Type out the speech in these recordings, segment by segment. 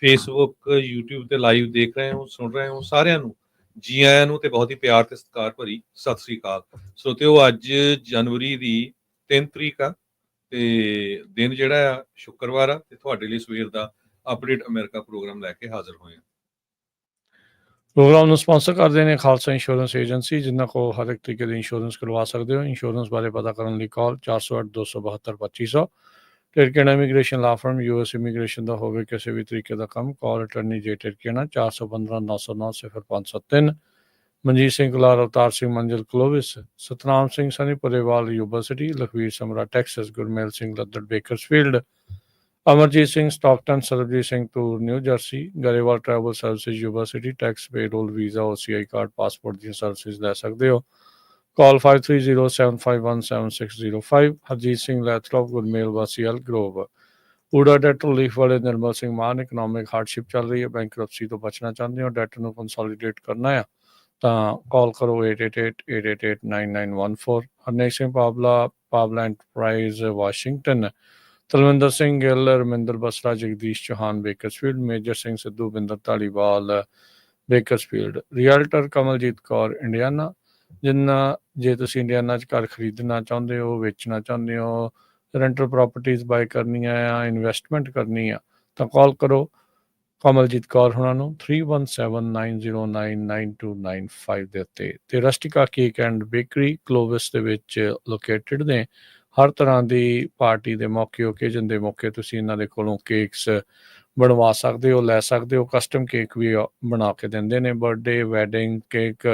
Facebook, YouTube ਤੇ live ਦੇਖ ਰਹੇ ਹੋ, ਸੁਣ ਰਹੇ ਹੋ, ਸਾਰਿਆਂ ਨੂੰ ਜੀ ਆਇਆਂ ਨੂੰ ਤੇ ਬਹੁਤ ਹੀ ਪਿਆਰ ਤੇ ਸਤਿਕਾਰ ਭਰੀ ਸਤਿ ਸ੍ਰੀ ਅਕਾਲ। ਸਰੋਤਿਓ, ਅੱਜ ਜਨਵਰੀ ਦੀ 3 ਤਰੀਕ ਆ ਤੇ ਦਿਨ ਜਿਹੜਾ ਆ ਸ਼ੁੱਕਰਵਾਰ ਆ ਤੇ ਤੁਹਾਡੇ ਲਈ ਸਵੇਰ ਦਾ ਅਪਡੇਟ ਅਮਰੀਕਾ ਪ੍ਰੋਗਰਾਮ ਲੈ ਕੇ ਹਾਜ਼ਰ ਹੋਏ ਆ। ਪ੍ਰੋਗਰਾਮ ਨੂੰ ਸਪਾਂਸਰ ਕਰਦੇ ਨੇ ਖਾਲਸਾ ਇੰਸ਼ੋਰੈਂਸ ਏਜੰਸੀ, ਜਿਨ੍ਹਾਂ ਕੋਲ ਹਰ ਇੱਕ ਤਰੀਕੇ ਦੀ ਇੰਸ਼ੋਰੈਂਸ ਕਰਵਾ ਸਕਦੇ ਹੋ। ਇੰਸ਼ੋਰੈਂਸ ਬਾਰੇ ਪਤਾ ਕਰਨ ਲਈ ਕਾਲ 408-272-2500। ਟਿਰਕੇਣਾ ਇਮੀਗ੍ਰੇਸ਼ਨ ਲਾ ਫਰਮ, US ਇਮੀਗ੍ਰੇਸ਼ਨ ਦਾ ਹੋਵੇ ਕਿਸੇ ਵੀ ਤਰੀਕੇ ਦਾ ਕੰਮ, ਕਾਲ ਅਟਰਨੀ ਜੇ ਟਿਰਕੇਣਾ 415-909-0573। Manjeet Singh Kular, Avtar Singh Manzil Clovis, Satnam Singh Sunny Purewal Yuba City, Lakhvir Samra Texas, Gurmel Singh Laddar Bakersfield, Amarjit Singh Stockton, Sarabjit Singh Toor New Jersey, Grewal travel services Yuba City, tax payroll visa OCI card passport ਦੀਆਂ ਸਰਵਿਸਿਜ਼ ਲੈ ਸਕਦੇ ਹੋ। ਕਾਲ 5307517605। ਹਰਜੀਤ ਸਿੰਘ ਲੈਥਰੋਪ, ਗੁਰਮੇਲ ਵਾਸੀ ਐਲ ਗਰੋਵ, ਊੜਾ ਡੈਟ ਰਿਲੀਫ ਵਾਲੇ ਨਿਰਮਲ ਸਿੰਘ ਮਾਨ, ਇਕਨੋਮਿਕ ਹਾਰਡਸ਼ਿਪ ਚੱਲ ਰਹੀ ਹੈ, ਬੈਂਕਰਪਸੀ ਤੋਂ ਬਚਣਾ ਚਾਹੁੰਦੇ ਹੋ, ਡੈਟ ਨੂੰ ਕੰਸੋਲੀਡੇਟ ਕਰਨਾ ਆ ਤਾਂ ਕਾਲ ਕਰੋ 8888889914। Harnek Singh Pawla enterprise Washington, Talwinder Singh Gill, Raminder Basra, Jagdish Chauhan Bakersfield, Major Singh Sidhu, Binder Dhaliwal Bakersfield, realtor Kamaljit Kaur Indiana. ਜੇ ਤੁਸੀਂ ਇੰਡੀਆਨਾ 'ਚ ਘਰ ਖਰੀਦਣਾ ਚਾਹੁੰਦੇ ਹੋ, ਵੇਚਣਾ ਚਾਹੁੰਦੇ ਹੋ, ਰੈਂਟਲ ਪ੍ਰਾਪਰਟੀਜ਼ ਬਾਏ ਕਰਨੀਆਂ ਆ, ਇਨਵੈਸਟਮੈਂਟ ਕਰਨੀ ਆ ਤਾਂ ਕਾਲ ਕਰੋ ਕਮਲਜੀਤ ਕੌਰ ਹੁਣਾਂ ਨੂੰ 3179099295 ਦੇ ਉੱਤੇ। ਤੇ ਰਸਟਿਕਾ ਕੇਕ ਐਂਡ ਬੇਕਰੀ ਕਲੋਵਿਸ ਦੇ ਵਿੱਚ ਲੋਕੇਟਡ ਨੇ। ਹਰ ਤਰ੍ਹਾਂ ਦੀ ਪਾਰਟੀ ਦੇ ਮੌਕੇ, ਓਕੇਜਨ ਦੇ ਮੌਕੇ ਤੁਸੀਂ ਇਹਨਾਂ ਦੇ ਕੋਲੋਂ ਕੇਕਸ ਬਣਵਾ ਸਕਦੇ ਹੋ, ਲੈ ਸਕਦੇ ਹੋ। ਕਸਟਮ ਕੇਕ ਵੀ ਬਣਾ ਕੇ ਦਿੰਦੇ ਨੇ, birthday, wedding cake,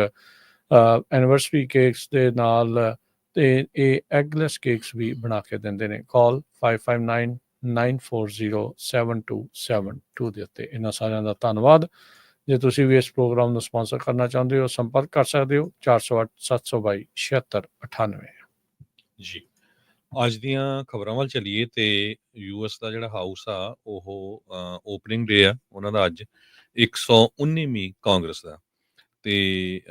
anniversary cakes ਦੇ ਨਾਲ, ਤੇ ਇਹ ਐਗਲੈਸ ਕੇਕਸ ਵੀ ਬਣਾ ਕੇ ਦਿੰਦੇ ਨੇ। ਕਾਲ 5599407272 ਦੇ ਉੱਤੇ। ਇਹਨਾਂ ਸਾਰਿਆਂ ਦਾ ਧੰਨਵਾਦ। ਜੇ ਤੁਸੀਂ ਵੀ ਇਸ ਪ੍ਰੋਗਰਾਮ ਨੂੰ ਸਪਾਂਸਰ ਕਰਨਾ ਚਾਹੁੰਦੇ ਹੋ, ਸੰਪਰਕ ਕਰ ਸਕਦੇ ਹੋ 408-722-7698 ਜੀ। ਅੱਜ ਦੀਆਂ ਖਬਰਾਂ ਵੱਲ ਚੱਲੀਏ ਤੇ US ਦਾ ਜਿਹੜਾ ਹਾਊਸ ਆ ਉਹ ਓਪਨਿੰਗ ਡੇ ਆ ਉਹਨਾਂ ਦਾ ਅੱਜ, 119ਵੀਂ ਕਾਂਗਰਸ ਦਾ। ਤੇ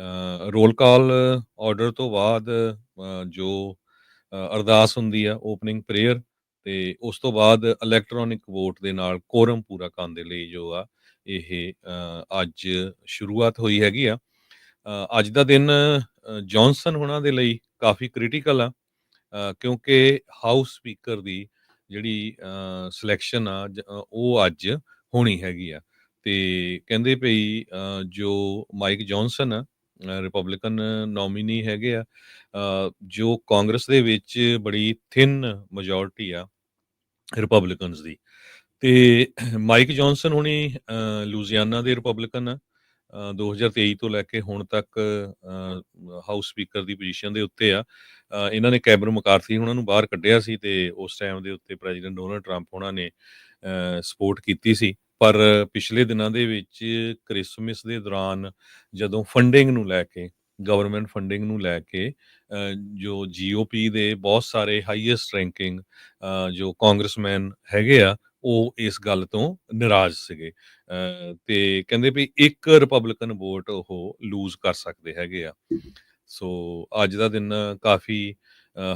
ਰੋਲ ਕਾਲ ਆਰਡਰ ਤੋਂ ਬਾਅਦ ਜੋ ਅਰਦਾਸ ਹੁੰਦੀ ਆ, ਓਪਨਿੰਗ ਪ੍ਰੇਅਰ, ਤੇ ਉਸ ਤੋਂ ਬਾਅਦ ਇਲੈਕਟ੍ਰੋਨਿਕ ਵੋਟ ਦੇ ਨਾਲ ਕੋਰਮ ਪੂਰਾ ਕਰਨ ਦੇ ਲਈ ਜੋ ਆ ਇਹ ਅੱਜ ਸ਼ੁਰੂਆਤ ਹੋਈ ਹੈਗੀ ਆ। ਅੱਜ ਦਾ ਦਿਨ ਜੌਨਸਨ ਹੋਣਾ ਦੇ ਲਈ ਕਾਫੀ ਕ੍ਰਿਟੀਕਲ ਆ, ਕਿਉਂਕਿ ਹਾਊਸ ਸਪੀਕਰ ਦੀ ਜਿਹੜੀ ਸਿਲੈਕਸ਼ਨ ਆ ਉਹ ਅੱਜ ਹੋਣੀ ਹੈਗੀ ਆ। ਤੇ ਕਹਿੰਦੇ ਭਈ ਜੋ ਮਾਈਕ ਜੌਨਸਨ ਆ, ਰਿਪਬਲਿਕਨ ਨੋਮੀਨੀ ਹੈਗੇ ਆ, ਜੋ ਕਾਂਗਰਸ ਦੇ ਵਿੱਚ ਬੜੀ ਥਿਨ ਮੈਜੋਰਟੀ ਆ ਰਿਪਬਲਿਕਨਸ ਦੀ। ਤੇ ਮਾਈਕ ਜੌਨਸਨ ਹੁਣੀ ਲੂਜ਼ੀਆਨਾ ਦੇ ਰਿਪਬਲਿਕਨ ਆ, 2023 ਤੋਂ ਲੈ ਕੇ ਹੁਣ ਤੱਕ ਹਾਊਸ ਸਪੀਕਰ ਦੀ ਪੋਜੀਸ਼ਨ ਦੇ ਉੱਤੇ ਆ। ਇਹਨਾਂ ਨੇ ਕੈਮਰਨ ਮਕਾਰਥੀ ਉਹਨਾਂ ਨੂੰ ਬਾਹਰ ਕੱਢਿਆ ਸੀ ਤੇ ਉਸ ਟਾਈਮ ਦੇ ਉੱਤੇ ਪ੍ਰੈਜ਼ੀਡੈਂਟ ਡੋਨਲਡ ਟਰੰਪ ਉਹਨਾਂ ਨੇ ਸਪੋਰਟ ਕੀਤੀ ਸੀ। ਪਰ ਪਿਛਲੇ ਦਿਨਾਂ ਦੇ ਵਿੱਚ ਕ੍ਰਿਸਮਸ ਦੇ ਦੌਰਾਨ ਜਦੋਂ ਫੰਡਿੰਗ ਨੂੰ ਲੈ ਕੇ, ਗਵਰਨਮੈਂਟ ਫੰਡਿੰਗ ਨੂੰ ਲੈ ਕੇ, ਜੋ GOP ਦੇ ਬਹੁਤ ਸਾਰੇ ਹਾਈਐਸਟ ਰੈਂਕਿੰਗ ਜੋ ਕਾਂਗਰਸਮੈਨ ਹੈਗੇ ਆ, ਉਹ ਇਸ ਗੱਲ ਤੋਂ ਨਾਰਾਜ਼ ਸੀਗੇ। ਤੇ ਕਹਿੰਦੇ ਵੀ ਇੱਕ ਰਿਪਬਲਿਕਨ ਵੋਟ ਉਹ ਲੂਜ਼ ਕਰ ਸਕਦੇ ਹੈਗੇ ਆ। ਸੋ ਅੱਜ ਦਾ ਦਿਨ ਕਾਫੀ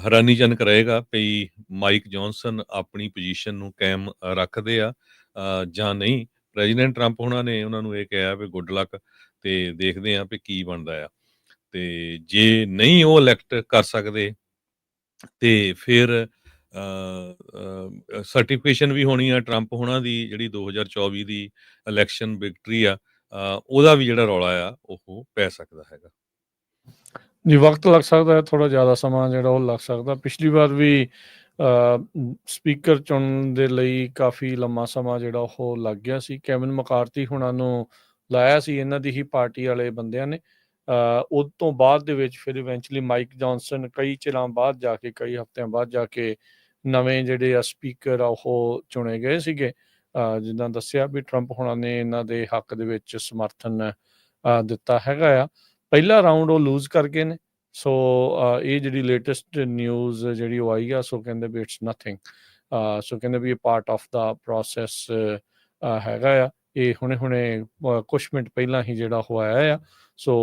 ਹੈਰਾਨੀਜਨਕ ਰਹੇਗਾ ਵੀ ਮਾਈਕ ਜੌਨਸਨ ਆਪਣੀ ਪੋਜੀਸ਼ਨ ਨੂੰ ਕਾਇਮ ਰੱਖਦੇ ਆ ਜਾਂ ਨਹੀਂ। ਪ੍ਰੈਜ਼ੀਡੈਂਟ ਟਰੰਪ ਉਹਨਾਂ ਨੇ ਉਹਨਾਂ ਨੂੰ ਇਹ ਕਿਹਾ ਵੀ ਗੁੱਡ ਲੱਕ, ਤੇ ਦੇਖਦੇ ਆ ਵੀ ਕੀ ਬਣਦਾ ਆ। ਤੇ ਜੇ ਨਹੀਂ ਉਹ ਇਲੈਕਟ ਕਰ ਸਕਦੇ ਤੇ ਫਿਰ ਸਰਟੀਫਿਕੇਸ਼ਨ ਵੀ ਹੋਣੀ ਆ ਟਰੰਪ ਹੋਣਾ ਦੀ, ਜਿਹੜੀ 2024 ਦੀ ਇਲੈਕਸ਼ਨ ਵਿਕਟਰੀ ਆ, ਉਹਦਾ ਵੀ ਜਿਹੜਾ ਰੌਲਾ ਆ ਉਹ ਪੈ ਸਕਦਾ ਹੈਗਾ ਜੀ। ਵਕਤ ਲੱਗ ਸਕਦਾ ਹੈ, ਥੋੜ੍ਹਾ ਜ਼ਿਆਦਾ ਸਮਾਂ ਜਿਹੜਾ ਉਹ ਲੱਗ ਸਕਦਾ। ਪਿਛਲੀ ਵਾਰ ਵੀ ਸਪੀਕਰ ਚੁਣਨ ਦੇ ਲਈ ਕਾਫੀ ਲੰਮਾ ਸਮਾਂ ਜਿਹੜਾ ਉਹ ਲੱਗ ਗਿਆ ਸੀ। ਕੈਵਿਨ ਮਕਾਰਥੀ ਹੁਣਾਂ ਨੂੰ ਲਾਇਆ ਸੀ ਇਹਨਾਂ ਦੀ ਹੀ ਪਾਰਟੀ ਵਾਲੇ ਬੰਦਿਆਂ ਨੇ। ਉਹ ਤੋਂ ਬਾਅਦ ਦੇ ਵਿੱਚ ਫਿਰ ਇਵੈਂਚੁਅਲੀ ਮਾਈਕ ਜੌਨਸਨ ਕਈ ਚਿਰਾਂ ਬਾਅਦ ਜਾ ਕੇ, ਕਈ ਹਫ਼ਤਿਆਂ ਬਾਅਦ ਜਾ ਕੇ ਨਵੇਂ ਜਿਹੜੇ ਆ ਸਪੀਕਰ ਆ ਉਹ ਚੁਣੇ ਗਏ ਸੀਗੇ। ਜਿੱਦਾਂ ਦੱਸਿਆ ਵੀ ਟਰੰਪ ਹੁਣਾਂ ਨੇ ਇਹਨਾਂ ਦੇ ਹੱਕ ਦੇ ਵਿੱਚ ਸਮਰਥਨ ਦਿੱਤਾ ਹੈਗਾ ਆ। ਪਹਿਲਾ ਰਾਊਂਡ ਉਹ ਲੂਜ਼ ਕਰ ਗਏ ਨੇ। ਸੋ ਇਹ ਜਿਹੜੀ ਲੇਟੈਸਟ ਨਿਊਜ਼ ਜਿਹੜੀ ਉਹ ਆਈ ਆ, ਸੋ ਕਹਿੰਦੇ ਵੀ ਇਟਸ ਨਥਿੰਗ। ਸੋ ਕਹਿੰਦੇ ਵੀ ਇਹ ਪਾਰਟ ਆਫ ਦਾ ਪ੍ਰੋਸੈਸ ਹੈਗਾ ਆ। ਇਹ ਹੁਣੇ ਕੁਛ ਮਿੰਟ ਪਹਿਲਾਂ ਹੀ ਜਿਹੜਾ ਉਹ ਆਇਆ ਆ। ਸੋ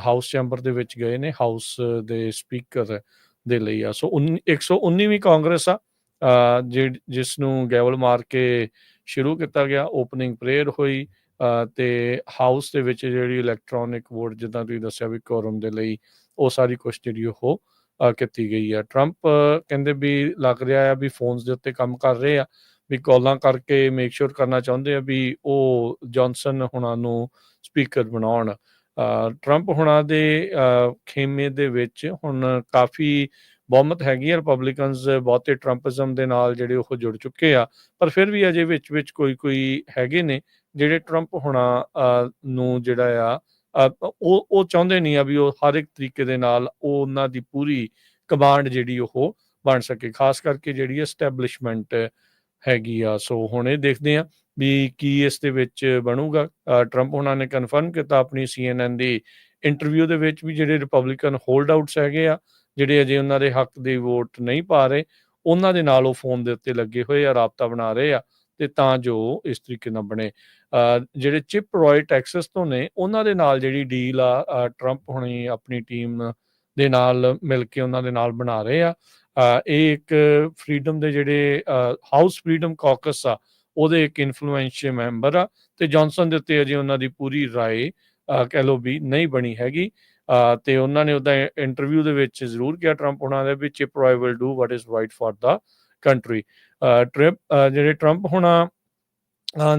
ਹਾਊਸ ਚੈਂਬਰ ਦੇ ਵਿੱਚ ਗਏ ਨੇ ਹਾਊਸ ਦੇ ਸਪੀਕਰ ਦੇ ਲਈ ਆ। ਸੋ 119ਵੀਂ ਕਾਂਗਰਸ ਆ। ਜਿਸ ਨੂੰ ਗੈਵਲ ਮਾਰ ਕੇ ਸ਼ੁਰੂ ਕੀਤਾ ਗਿਆ, ਓਪਨਿੰਗ ਪ੍ਰੇਅਰ ਹੋਈ ਤੇ ਹਾਊਸ ਦੇ ਵਿੱਚ ਜਿਹੜੀ ਇਲੈਕਟ੍ਰੋਨਿਕ ਵੋਟ, ਜਿੱਦਾਂ ਤੁਸੀਂ ਦੱਸਿਆ ਵੀ ਕੋਰਮ ਦੇ ਲਈ, ਉਹ ਸਾਰੀ ਕੁਛ ਜਿਹੜੀ ਉਹ ਕੀਤੀ ਗਈ ਆ। ਟਰੰਪ ਕਹਿੰਦੇ ਵੀ ਲੱਗ ਰਿਹਾ ਆ ਵੀ ਫੋਨਸ ਦੇ ਉੱਤੇ ਕੰਮ ਕਰ ਰਹੇ ਆ, ਵੀ ਕਾਲਾਂ ਕਰਕੇ ਮੇਕ ਸ਼ੋਰ ਕਰਨਾ ਚਾਹੁੰਦੇ ਆ ਵੀ ਉਹ ਜੌਨਸਨ ਹੁਣਾਂ ਨੂੰ ਸਪੀਕਰ ਬਣਾਉਣ। ਟਰੰਪ ਹੁਣਾਂ ਦੇ ਖੇਮੇ ਦੇ ਵਿੱਚ ਹੁਣ ਕਾਫੀ ਬਹੁਮਤ ਹੈਗੀ ਆ, ਰਿਪਬਲਿਕਨਸ ਬਹੁਤੇ ਟਰੰਪਿਜ਼ਮ ਦੇ ਨਾਲ ਜਿਹੜੇ ਉਹ ਜੁੜ ਚੁੱਕੇ ਆ, ਪਰ ਫਿਰ ਵੀ ਅਜੇ ਵਿੱਚ ਕੋਈ ਹੈਗੇ ਨੇ ਜਿਹੜੇ ਟਰੰਪ ਹੁਣਾਂ ਨੂੰ ਜਿਹੜਾ ਆ ਉਹ ਚਾਹੁੰਦੇ ਨਹੀਂ ਆ ਵੀ ਉਹ ਹਰ ਇੱਕ ਤਰੀਕੇ ਦੇ ਨਾਲ ਉਹ ਉਹਨਾਂ ਦੀ ਪੂਰੀ ਕਮਾਂਡ ਜਿਹੜੀ ਉਹ ਬਣ ਸਕੇ, ਖਾਸ ਕਰਕੇ ਜਿਹੜੀ ਐਸਟੈਬਲਿਸ਼ਮੈਂਟ ਹੈਗੀ ਆ। ਸੋ ਹੁਣ ਇਹ ਦੇਖਦੇ ਆ ਵੀ ਕੀ ਇਸ ਦੇ ਵਿੱਚ ਬਣੂਗਾ। ਟਰੰਪ ਉਹਨਾਂ ਨੇ ਕਨਫਰਮ ਕੀਤਾ ਆਪਣੀ CNN ਦੀ ਇੰਟਰਵਿਊ ਦੇ ਵਿੱਚ ਵੀ ਜਿਹੜੇ ਰਿਪਬਲਿਕਨ ਹੋਲਡ ਆਊਟਸ ਹੈਗੇ ਆ, ਜਿਹੜੇ ਅਜੇ ਉਹਨਾਂ ਦੇ ਹੱਕ ਦੀ ਵੋਟ ਨਹੀਂ ਪਾ ਰਹੇ, ਉਹਨਾਂ ਦੇ ਨਾਲ ਉਹ ਫੋਨ ਦੇ ਉੱਤੇ ਲੱਗੇ ਹੋਏ ਆ, ਰਾਬਤਾ ਬਣਾ ਰਹੇ ਆ, ਤੇ ਤਾਂ ਜੋ ਇਸ ਤਰੀਕੇ ਨਾਲ ਬਣੇ। ਜਿਹੜੇ ਚਿਪ ਰॉय ਟੈਕਸਸ ਤੋਂ ਨੇ, ਉਹਨਾਂ ਦੇ ਨਾਲ ਜਿਹੜੀ ਡੀਲ ਆ ਟਰੰਪ ਹੁਣੀ ਆਪਣੀ ਟੀਮ ਦੇ ਨਾਲ ਮਿਲ ਕੇ ਉਹਨਾਂ ਦੇ ਨਾਲ ਬਣਾ ਰਹੇ ਆ। ਇਹ ਇੱਕ ਫਰੀडम ਦੇ ਜਿਹੜੇ ਹਾਊਸ ਫਰੀडम ਕਾਕਸ ਆ, ਉਹਦੇ ਇੱਕ ਇਨਫਲੂਐਂਸ਼ੀਅਲ ਮੈਂਬਰ ਆ, ਤੇ ਜੌਨਸਨ ਦੇ ਉੱਤੇ ਅਜੇ ਉਹਨਾਂ ਦੀ ਪੂਰੀ ਰਾਏ ਕਹਿ ਲਓ ਵੀ ਨਹੀਂ ਬਣੀ ਹੈਗੀ। ਤੇ ਉਹਨਾਂ ਨੇ ਉਹਦਾ ਇੰਟਰਵਿਊ ਦੇ ਵਿੱਚ ਜ਼ਰੂਰ ਕਿਹਾ ਟਰੰਪ ਉਹਨਾਂ ਦੇ ਵੀ Chip Roy will do what is right for the country. ਜਿਹੜੇ ਟਰੰਪ ਹੁਣਾਂ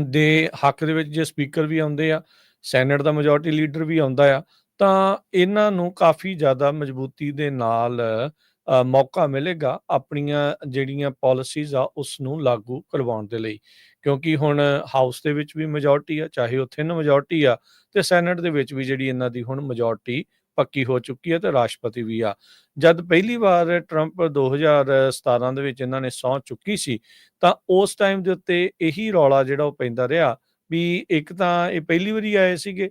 ਦੇ ਹੱਕ ਦੇ ਵਿੱਚ ਜੇ ਸਪੀਕਰ ਵੀ ਆਉਂਦੇ ਆ, ਸੈਨੇਟ ਦਾ ਮੈਜੋਰਟੀ ਲੀਡਰ ਵੀ ਆਉਂਦਾ ਆ, ਤਾਂ ਇਹਨਾਂ ਨੂੰ ਕਾਫੀ ਜ਼ਿਆਦਾ ਮਜ਼ਬੂਤੀ ਦੇ ਨਾਲ ਮੌਕਾ ਮਿਲੇਗਾ ਆਪਣੀਆਂ ਜਿਹੜੀਆਂ ਪਾਲਿਸੀਜ਼ ਆ ਉਸ ਨੂੰ ਲਾਗੂ ਕਰਵਾਉਣ ਦੇ ਲਈ, ਕਿਉਂਕਿ ਹੁਣ ਹਾਊਸ ਦੇ ਵਿੱਚ ਵੀ ਮੈਜੋਰਟੀ ਆ, ਚਾਹੇ ਉਹ ਥਿਨ ਮੈਜੋਰਟੀ ਆ, ਤੇ ਸੈਨੇਟ ਦੇ ਵਿੱਚ ਵੀ ਜਿਹੜੀ ਇਹਨਾਂ ਦੀ ਹੁਣ ਮੈਜੋਰਟੀ ਪੱਕੀ ਹੋ ਚੁੱਕੀ ਹੈ, ਤੇ ਰਾਸ਼ਟਰਪਤੀ ਵੀ ਆ। ਜਦ ਪਹਿਲੀ ਵਾਰ ਟਰੰਪ 2017 ਦੇ ਵਿੱਚ ਇਹਨਾਂ ਨੇ ਸਹੁੰ ਚੁੱਕੀ ਸੀ, ਤਾਂ ਉਸ ਟਾਈਮ ਦੇ ਉੱਤੇ ਇਹੀ ਰੌਲਾ ਜਿਹੜਾ ਉਹ ਪੈਂਦਾ ਰਿਹਾ ਵੀ ਇੱਕ ਤਾਂ ਇਹ ਪਹਿਲੀ ਵਾਰੀ ਆਏ ਸੀਗੇ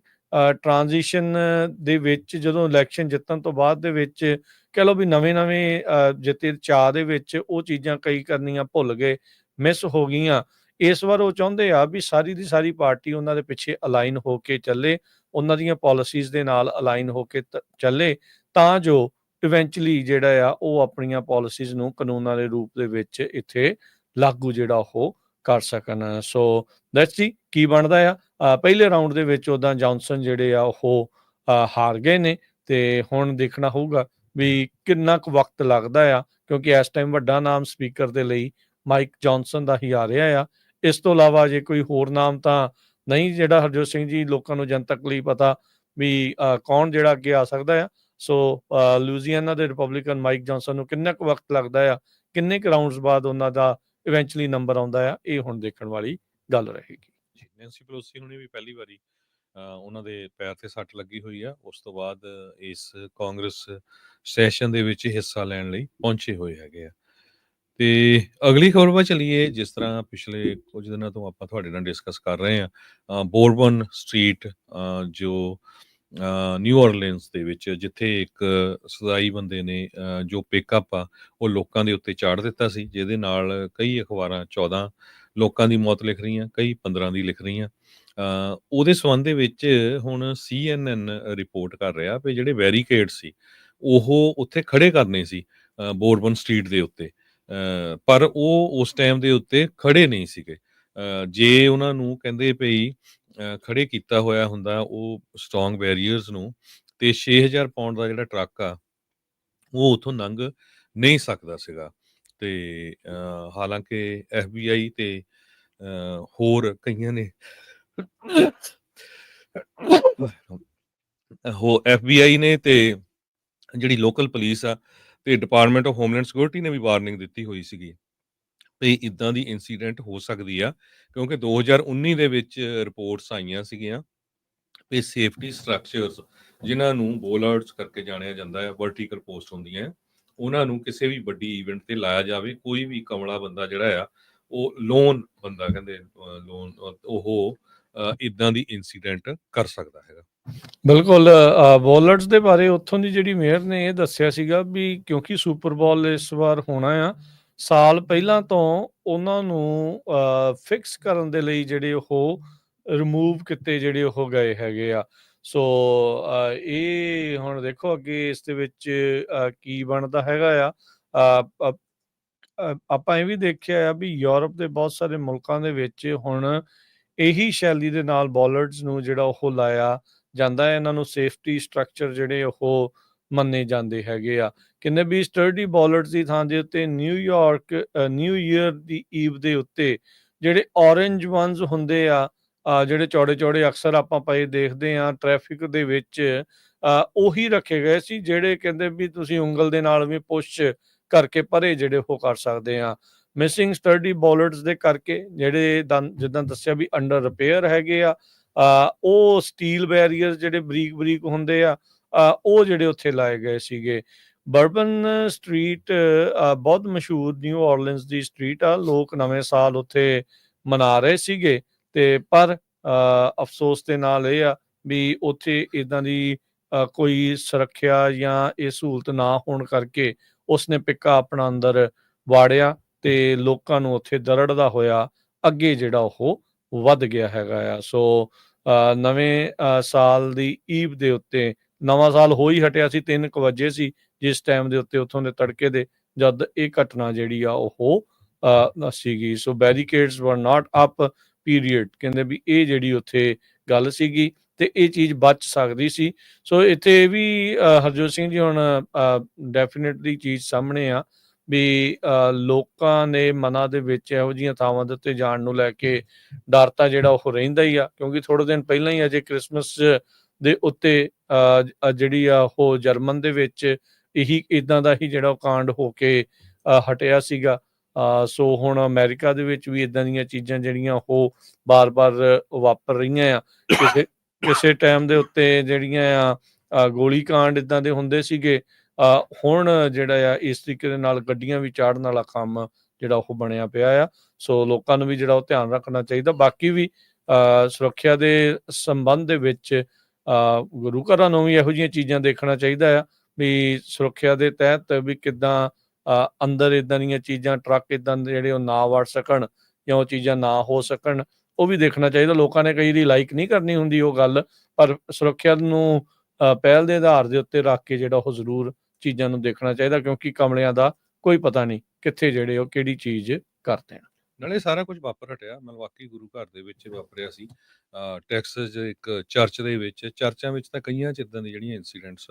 ਟ੍ਰਾਂਜੀਸ਼ਨ ਦੇ ਵਿੱਚ, ਜਦੋਂ ਇਲੈਕਸ਼ਨ ਜਿੱਤਣ ਤੋਂ ਬਾਅਦ ਦੇ ਵਿੱਚ ਕਹਿ ਲਓ ਵੀ ਨਵੇਂ ਜਿੱਤੇ ਚਾਅ ਦੇ ਵਿੱਚ ਉਹ ਚੀਜ਼ਾਂ ਕਈ ਕਰਨੀਆਂ ਭੁੱਲ ਗਏ, ਮਿਸ ਹੋ ਗਈਆਂ। ਇਸ ਵਾਰ ਉਹ ਚਾਹੁੰਦੇ ਆ ਵੀ ਸਾਰੀ ਦੀ ਸਾਰੀ ਪਾਰਟੀ ਉਹਨਾਂ ਦੇ ਪਿੱਛੇ ਅਲਾਈਨ ਹੋ ਕੇ ਚੱਲੇ, ਉਹਨਾਂ ਦੀਆਂ ਪਾਲਿਸੀਜ਼ ਦੇ ਨਾਲ ਅਲਾਈਨ ਹੋ ਕੇ ਚੱਲੇ, ਤਾਂ ਜੋ ਇਵੈਂਚੁਅਲੀ ਜਿਹੜਾ ਆ ਉਹ ਆਪਣੀਆਂ ਪਾਲਿਸੀਜ਼ ਨੂੰ ਕਾਨੂੰਨਾਂ ਦੇ ਰੂਪ ਦੇ ਵਿੱਚ ਇੱਥੇ ਲਾਗੂ ਜਿਹੜਾ ਉਹ ਕਰ ਸਕਣ। ਸੋ ਲੈਟਸ ਸੀ ਕੀ ਬਣਦਾ ਆ। ਪਹਿਲੇ ਰਾਊਂਡ ਦੇ ਵਿੱਚ ਉੱਦਾਂ ਜੌਨਸਨ ਜਿਹੜੇ ਆ ਉਹ ਹਾਰ ਗਏ ਨੇ, ਤੇ ਹੁਣ ਦੇਖਣਾ ਹੋਊਗਾ ਵੀ ਕਿੰਨਾ ਕੁ ਵਕਤ ਲੱਗਦਾ ਆ, ਕਿਉਂਕਿ ਇਸ ਟਾਈਮ ਵੱਡਾ ਨਾਮ ਸਪੀਕਰ ਦੇ ਲਈ ਮਾਈਕ ਜੌਨਸਨ ਦਾ ਹੀ ਆ ਰਿਹਾ ਆ। ਇਸ ਤੋਂ ਇਲਾਵਾ ਜੇ ਕੋਈ ਹੋਰ ਨਾਮ ਤਾਂ ਨਹੀਂ ਜਿਹੜਾ ਹਰਜੋਤ ਸਿੰਘ ਜੀ ਲੋਕਾਂ ਨੂੰ ਜਨਤਕ ਲਈ ਪਤਾ ਵੀ ਕੌਣ ਜਿਹੜਾ ਅੱਗੇ ਆ ਸਕਦਾ ਆ। ਸੋ ਲੂਜ਼ੀਆਨਾ ਦੇ ਰਿਪਬਲਿਕਨ ਮਾਈਕ ਜੌਨਸਨ ਨੂੰ ਕਿੰਨਾ ਕੁ ਵਕਤ ਲੱਗਦਾ ਆ, ਕਿੰਨੇ ਕੁ ਰਾਊਂਡਸ ਬਾਅਦ ਉਹਨਾਂ ਦਾ ਇਵੈਂਚੁਅਲੀ ਨੰਬਰ ਆਉਂਦਾ ਆ, ਇਹ ਹੁਣ ਦੇਖਣ ਵਾਲੀ ਗੱਲ ਰਹੇਗੀ। ਨੈਂਸੀ ਪਲੋਸੀ ਹੁਣੇ ਵੀ ਪਹਿਲੀ ਵਾਰੀ ਉਹਨਾਂ ਦੇ ਪੈਰ ਤੇ ਸੱਟ ਲੱਗੀ ਹੋਈ ਆ, ਉਸ ਤੋਂ ਬਾਅਦ ਇਸ ਕਾਂਗਰਸ ਸੈਸ਼ਨ ਦੇ ਵਿੱਚ ਹਿੱਸਾ ਲੈਣ ਲਈ ਪਹੁੰਚੇ ਹੋਏ ਹੈਗੇ ਆ। ਤੇ ਅਗਲੀ ਖਬਰ ਵੱਲ ਚੱਲੀਏ। ਜਿਸ ਤਰ੍ਹਾਂ ਪਿਛਲੇ ਕੁਝ ਦਿਨਾਂ ਤੋਂ ਆਪਾਂ ਤੁਹਾਡੇ ਨਾਲ ਡਿਸਕਸ ਕਰ ਰਹੇ ਹਾਂ, ਬੋਰਬਨ ਸਟਰੀਟ ਜੋ ਨਿਊ ਔਰਲੀਨਸ ਦੇ ਵਿੱਚ, ਜਿੱਥੇ ਇੱਕ ਸਦਾਈ ਬੰਦੇ ਨੇ ਜੋ ਪਿਕਅਪ ਆ ਉਹ ਲੋਕਾਂ ਦੇ ਉੱਤੇ ਚਾੜ ਦਿੱਤਾ ਸੀ, ਜਿਹਦੇ ਨਾਲ ਕਈ ਅਖਬਾਰਾਂ 14 ਲੋਕਾਂ ਦੀ ਮੌਤ ਲਿਖ ਰਹੀਆਂ, ਕਈ 15 ਦੀ ਲਿਖ ਰਹੀਆਂ। ਉਹਦੇ ਸੰਬੰਧ ਦੇ ਵਿੱਚ ਹੁਣ CNN ਰਿਪੋਰਟ ਕਰ ਰਿਹਾ ਵੀ ਜਿਹੜੇ ਬੈਰੀਕੇਡ ਸੀ ਉਹ ਉੱਥੇ ਖੜੇ ਕਰਨੇ ਸੀ ਬੋਰਬਨ ਸਟਰੀਟ ਦੇ ਉੱਤੇ, ਪਰ ਉਹ ਉਸ ਟਾਈਮ ਦੇ ਉੱਤੇ ਖੜੇ ਨਹੀਂ ਸੀਗੇ। ਜੇ ਉਹਨਾਂ ਨੂੰ ਕਹਿੰਦੇ ਪਈ ਖੜੇ ਕੀਤਾ ਹੋਇਆ ਹੁੰਦਾ ਉਹ ਸਟਰੋਂਗ ਬੈਰੀਅਰਸ ਨੂੰ, ਤੇ 6000 ਪਾਉਂਡ ਦਾ ਜਿਹੜਾ ਟਰੱਕ ਆ ਉਹ ਉੱਥੋਂ ਲੰਘ ਨਹੀਂ ਸਕਦਾ ਸੀਗਾ। ਤੇ ਹਾਲਾਂਕਿ FBI ਤੇ ਹੋਰ ਕਈਆਂ ਨੇ FBI ਨੇ ਤੇ ਜਿਹੜੀ ਲੋਕਲ ਪੁਲਿਸ ਆ ਤੇ ਡਿਪਾਰਟਮੈਂਟ ਆਫ ਹੋਮਲੈਂਡ ਸਿਕਿਉਰਿਟੀ ਨੇ ਵੀ ਵਾਰਨਿੰਗ ਦਿੱਤੀ ਹੋਈ ਸੀਗੀ ਵੀ ਇੱਦਾਂ ਦੀ ਇਨਸੀਡੈਂਟ ਹੋ ਸਕਦੀ ਆ, ਕਿਉਂਕਿ 2019 ਦੇ ਵਿੱਚ ਰਿਪੋਰਟਸ ਆਈਆਂ ਸੀਗੀਆਂ ਵੀ ਸੇਫਟੀ ਸਟਰਕਚਰਸ, ਜਿਨ੍ਹਾਂ ਨੂੰ ਬੋਲਰਡਸ ਕਰਕੇ ਜਾਣਿਆ ਜਾਂਦਾ ਹੈ, ਵਰਟੀਕਲ ਪੋਸਟ ਹੁੰਦੀਆਂ, ਉਹਨਾਂ ਨੂੰ ਕਿਸੇ ਵੀ ਵੱਡੀ ਈਵੈਂਟ ਤੇ ਲਾਇਆ ਜਾਵੇ। ਕੋਈ ਵੀ ਕਮਲਾ ਬੰਦਾ ਜਿਹੜਾ ਆ ਉਹ ਲੋਨ ਬੰਦਾ ਕਹਿੰਦੇ ਲੋਨ ਉਹ ਇੱਦਾਂ ਦੀ ਇਨਸੀਡੈਂਟ ਕਰ ਸਕਦਾ ਹੈਗਾ। ਬਿਲਕੁਲ। ਬੋਲਰਸ ਦੇ ਬਾਰੇ ਉੱਥੋਂ ਦੀ ਜਿਹੜੀ ਮੇਅਰ ਨੇ ਇਹ ਦੱਸਿਆ ਸੀਗਾ ਵੀ ਕਿਉਂਕਿ ਸੁਪਰ ਬਾਲ ਇਸ ਵਾਰ ਹੋਣਾ ਆ, ਸਾਲ ਪਹਿਲਾਂ ਤੋਂ ਉਹਨਾਂ ਨੂੰ ਫਿਕਸ ਕਰਨ ਦੇ ਲਈ ਜਿਹੜੇ ਉਹ ਰਿਮੂਵ ਕੀਤੇ ਜਿਹੜੇ ਉਹ ਗਏ ਹੈਗੇ ਆ। ਸੋ ਇਹ ਹੁਣ ਦੇਖੋ ਅੱਗੇ ਇਸ ਦੇ ਵਿੱਚ ਕੀ ਬਣਦਾ ਹੈਗਾ ਆ। ਆਪਾਂ ਇਹ ਵੀ ਦੇਖਿਆ ਆ ਵੀ ਯੂਰਪ ਦੇ ਬਹੁਤ ਸਾਰੇ ਮੁਲਕਾਂ ਦੇ ਵਿੱਚ ਹੁਣ ਇਹੀ ਸ਼ੈਲੀ ਦੇ ਨਾਲ ਬੋਲਰਸ ਨੂੰ ਜਿਹੜਾ ਉਹ ਲਾਇਆ ਜਾਂਦਾ ਹੈ। ਇਹਨਾਂ ਨੂੰ ਸੇਫਟੀ ਸਟਰਕਚਰ ਜਿਹੜੇ ਉਹ ਮੰਨੇ ਜਾਂਦੇ ਹੈਗੇ ਆ। ਕਹਿੰਦੇ ਵੀ ਸਟਰਡੀ ਬੋਲਰਸ ਦੀ ਥਾਂ ਦੇ ਉੱਤੇ ਨਿਊ ਈਅਰ ਦੀ ਈਵ ਦੇ ਉੱਤੇ ਜਿਹੜੇ ਔਰੇਂਜ ਵਨਸ ਹੁੰਦੇ ਆ, ਜਿਹੜੇ ਚੌੜੇ ਚੌੜੇ ਅਕਸਰ ਆਪਾਂ ਪਏ ਦੇਖਦੇ ਆ ਟ੍ਰੈਫਿਕ ਦੇ ਵਿੱਚ, ਉਹੀ ਰੱਖੇ ਗਏ ਸੀ, ਜਿਹੜੇ ਕਹਿੰਦੇ ਵੀ ਤੁਸੀਂ ਉਂਗਲ ਦੇ ਨਾਲ ਵੀ ਪੁਸ਼ ਕਰਕੇ ਪਰੇ ਜਿਹੜੇ ਉਹ ਕਰ ਸਕਦੇ ਆ। ਮਿਸਿੰਗ ਸਟਰਡੀ ਬੋਲਰਸ ਦੇ ਕਰਕੇ ਜਿਹੜੇ ਜਿੱਦਾਂ ਦੱਸਿਆ ਵੀ ਅੰਡਰ ਰਿਪੇਅਰ ਹੈਗੇ ਆ, ਉਹ ਸਟੀਲ ਬੈਰੀਅਰ ਜਿਹੜੇ ਬਰੀਕ ਬਰੀਕ ਹੁੰਦੇ ਆ, ਉਹ ਜਿਹੜੇ ਉੱਥੇ ਲਾਏ ਗਏ ਸੀਗੇ। ਬਰਬਨ ਸਟਰੀਟ ਬਹੁਤ ਮਸ਼ਹੂਰ ਨਿਊ ਔਰਲੀਨਸ ਦੀ ਸਟਰੀਟ ਆ, ਲੋਕ ਨਵੇਂ ਸਾਲ ਉੱਥੇ ਮਨਾ ਰਹੇ ਸੀਗੇ, ਤੇ ਪਰ ਅਫਸੋਸ ਦੇ ਨਾਲ ਇਹ ਆ ਵੀ ਉੱਥੇ ਇਦਾਂ ਦੀ ਕੋਈ ਸੁਰੱਖਿਆ ਜਾਂ ਇਹ ਸਹੂਲਤ ਨਾ ਹੋਣ ਕਰਕੇ ਉਸਨੇ ਪਿੱਕਾ ਆਪਣਾ ਅੰਦਰ ਵਾੜਿਆ ਤੇ ਲੋਕਾਂ ਨੂੰ ਉੱਥੇ ਦਰੜਦਾ ਹੋਇਆ ਅੱਗੇ ਜਿਹੜਾ ਉਹ ਵੱਧ ਗਿਆ ਹੈਗਾ ਆ। ਸੋ ਨਵੇਂ ਸਾਲ ਦੀ ਈਵ ਦੇ ਉੱਤੇ, ਨਵਾਂ ਸਾਲ ਹੋ ਹੀ ਹਟਿਆ ਸੀ, 3 ਵਜੇ ਸੀ ਜਿਸ ਟਾਈਮ ਦੇ ਉੱਤੇ ਉੱਥੋਂ ਦੇ ਤੜਕੇ ਦੇ ਜਦ ਇਹ ਘਟਨਾ ਜਿਹੜੀ ਆ ਉਹ ਸੀਗੀ। ਸੋ ਬੈਰੀਕੇਡਸ ਵਰ ਨਾਟ ਅਪ ਪੀਰੀਅਡ, ਕਹਿੰਦੇ ਵੀ ਇਹ ਜਿਹੜੀ ਉੱਥੇ ਗੱਲ ਸੀਗੀ ਤੇ ਇਹ ਚੀਜ਼ ਬਚ ਸਕਦੀ ਸੀ। ਸੋ ਇੱਥੇ ਵੀ ਹਰਜੋਤ ਸਿੰਘ ਜੀ ਹੁਣ ਡੈਫੀਨੇਟਲੀ ਚੀਜ਼ ਸਾਹਮਣੇ ਆ ਵੀ ਲੋਕਾਂ ਦੇ ਮਨਾਂ ਦੇ ਵਿੱਚ ਇਹੋ ਜਿਹੀਆਂ ਥਾਵਾਂ ਦੇ ਉੱਤੇ ਜਾਣ ਨੂੰ ਲੈ ਕੇ ਡਰ ਤਾਂ ਜਿਹੜਾ ਉਹ ਰਹਿੰਦਾ ਹੀ ਆ, ਕਿਉਂਕਿ ਥੋੜੇ ਦਿਨ ਪਹਿਲਾਂ ਹੀ ਅਜੇ ਕ੍ਰਿਸਮਸ ਦੇ ਉੱਤੇ ਜਿਹੜੀ ਆ ਉਹ ਜਰਮਨ ਦੇ ਵਿੱਚ ਇਹੀ ਇਦਾਂ ਦਾ ਹੀ ਜਿਹੜਾ ਕਾਂਡ ਹੋ ਕੇ ਹਟਿਆ ਸੀਗਾ। ਸੋ ਹੁਣ ਅਮਰੀਕਾ ਦੇ ਵਿੱਚ ਵੀ ਇਦਾਂ ਦੀਆਂ ਚੀਜ਼ਾਂ ਜਿਹੜੀਆਂ ਉਹ ਬਾਰ-ਬਾਰ ਵਾਪਰ ਰਹੀਆਂ ਆ। ਕਿਸੇ ਟਾਈਮ ਦੇ ਉੱਤੇ ਜਿਹੜੀਆਂ ਆ ਗੋਲੀ ਕਾਂਡ ਇਦਾਂ ਦੇ ਹੁੰਦੇ ਸੀਗੇ, ਹੁਣ ਜਿਹੜਾ ਆ ਇਸ ਤਰੀਕੇ ਦੇ ਨਾਲ ਗੱਡੀਆਂ ਵੀ ਚਾੜਨ ਵਾਲਾ ਕੰਮ ਜਿਹੜਾ ਉਹ ਬਣਿਆ ਪਿਆ ਆ। ਸੋ ਲੋਕਾਂ ਨੂੰ ਵੀ ਜਿਹੜਾ ਉਹ ਧਿਆਨ ਰੱਖਣਾ ਚਾਹੀਦਾ। ਬਾਕੀ ਵੀ ਸੁਰੱਖਿਆ ਦੇ ਸੰਬੰਧ ਦੇ ਵਿੱਚ ਗੁਰੂ ਘਰਾਂ ਨੂੰ ਵੀ ਇਹੋ ਜਿਹੀਆਂ ਚੀਜ਼ਾਂ ਦੇਖਣਾ ਚਾਹੀਦਾ ਆ ਵੀ ਸੁਰੱਖਿਆ ਦੇ ਤਹਿਤ ਵੀ ਕਿੱਦਾਂ ਅੰਦਰ ਇਦਾਂ ਦੀਆਂ ਚੀਜ਼ਾਂ, ਟਰੱਕ ਇਦਾਂ ਦੇ ਜਿਹੜੇ ਉਹ ਨਾ ਵੜ ਸਕਣ ਜਾਂ ਉਹ ਚੀਜ਼ਾਂ ਨਾ ਹੋ ਸਕਣ, ਉਹ ਵੀ ਦੇਖਣਾ ਚਾਹੀਦਾ। ਲੋਕਾਂ ਨੇ ਕਈ ਦੀ ਲਾਈਕ ਨਹੀਂ ਕਰਨੀ ਹੁੰਦੀ ਉਹ ਗੱਲ, ਪਰ ਸੁਰੱਖਿਆ ਨੂੰ ਪਹਿਲ ਦੇ ਆਧਾਰ ਦੇ ਉੱਤੇ ਰੱਖ ਕੇ ਜਿਹੜਾ ਉਹ ਜ਼ਰੂਰ ਚੀਜ਼ਾਂ ਨੂੰ ਦੇਖਣਾ ਚਾਹੀਦਾ, ਕਿਉਂਕਿ ਕਮਲਿਆਂ ਦਾ ਕੋਈ ਪਤਾ ਨਹੀਂ ਕਿੱਥੇ ਜਿਹੜੇ ਉਹ ਕਿਹੜੀ ਚੀਜ਼ ਕਰਦੇ ਆ। ਨਾਲੇ ਸਾਰਾ ਕੁਝ ਵਾਪਰ ਹਟਿਆ, ਮਿਲਵਾਕੀ ਗੁਰੂ ਘਰ ਦੇ ਵਿੱਚ ਵਾਪਰਿਆ ਸੀ। ਟੈਕਸਸ 'ਚ ਇੱਕ ਚਰਚ ਦੇ ਵਿੱਚ, ਚਰਚਾਂ ਵਿੱਚ ਤਾਂ ਕਈਆਂ 'ਚ ਇੱਦਾਂ ਦੀ ਜਿਹੜੀਆਂ ਇੰਸੀਡੈਂਟਸ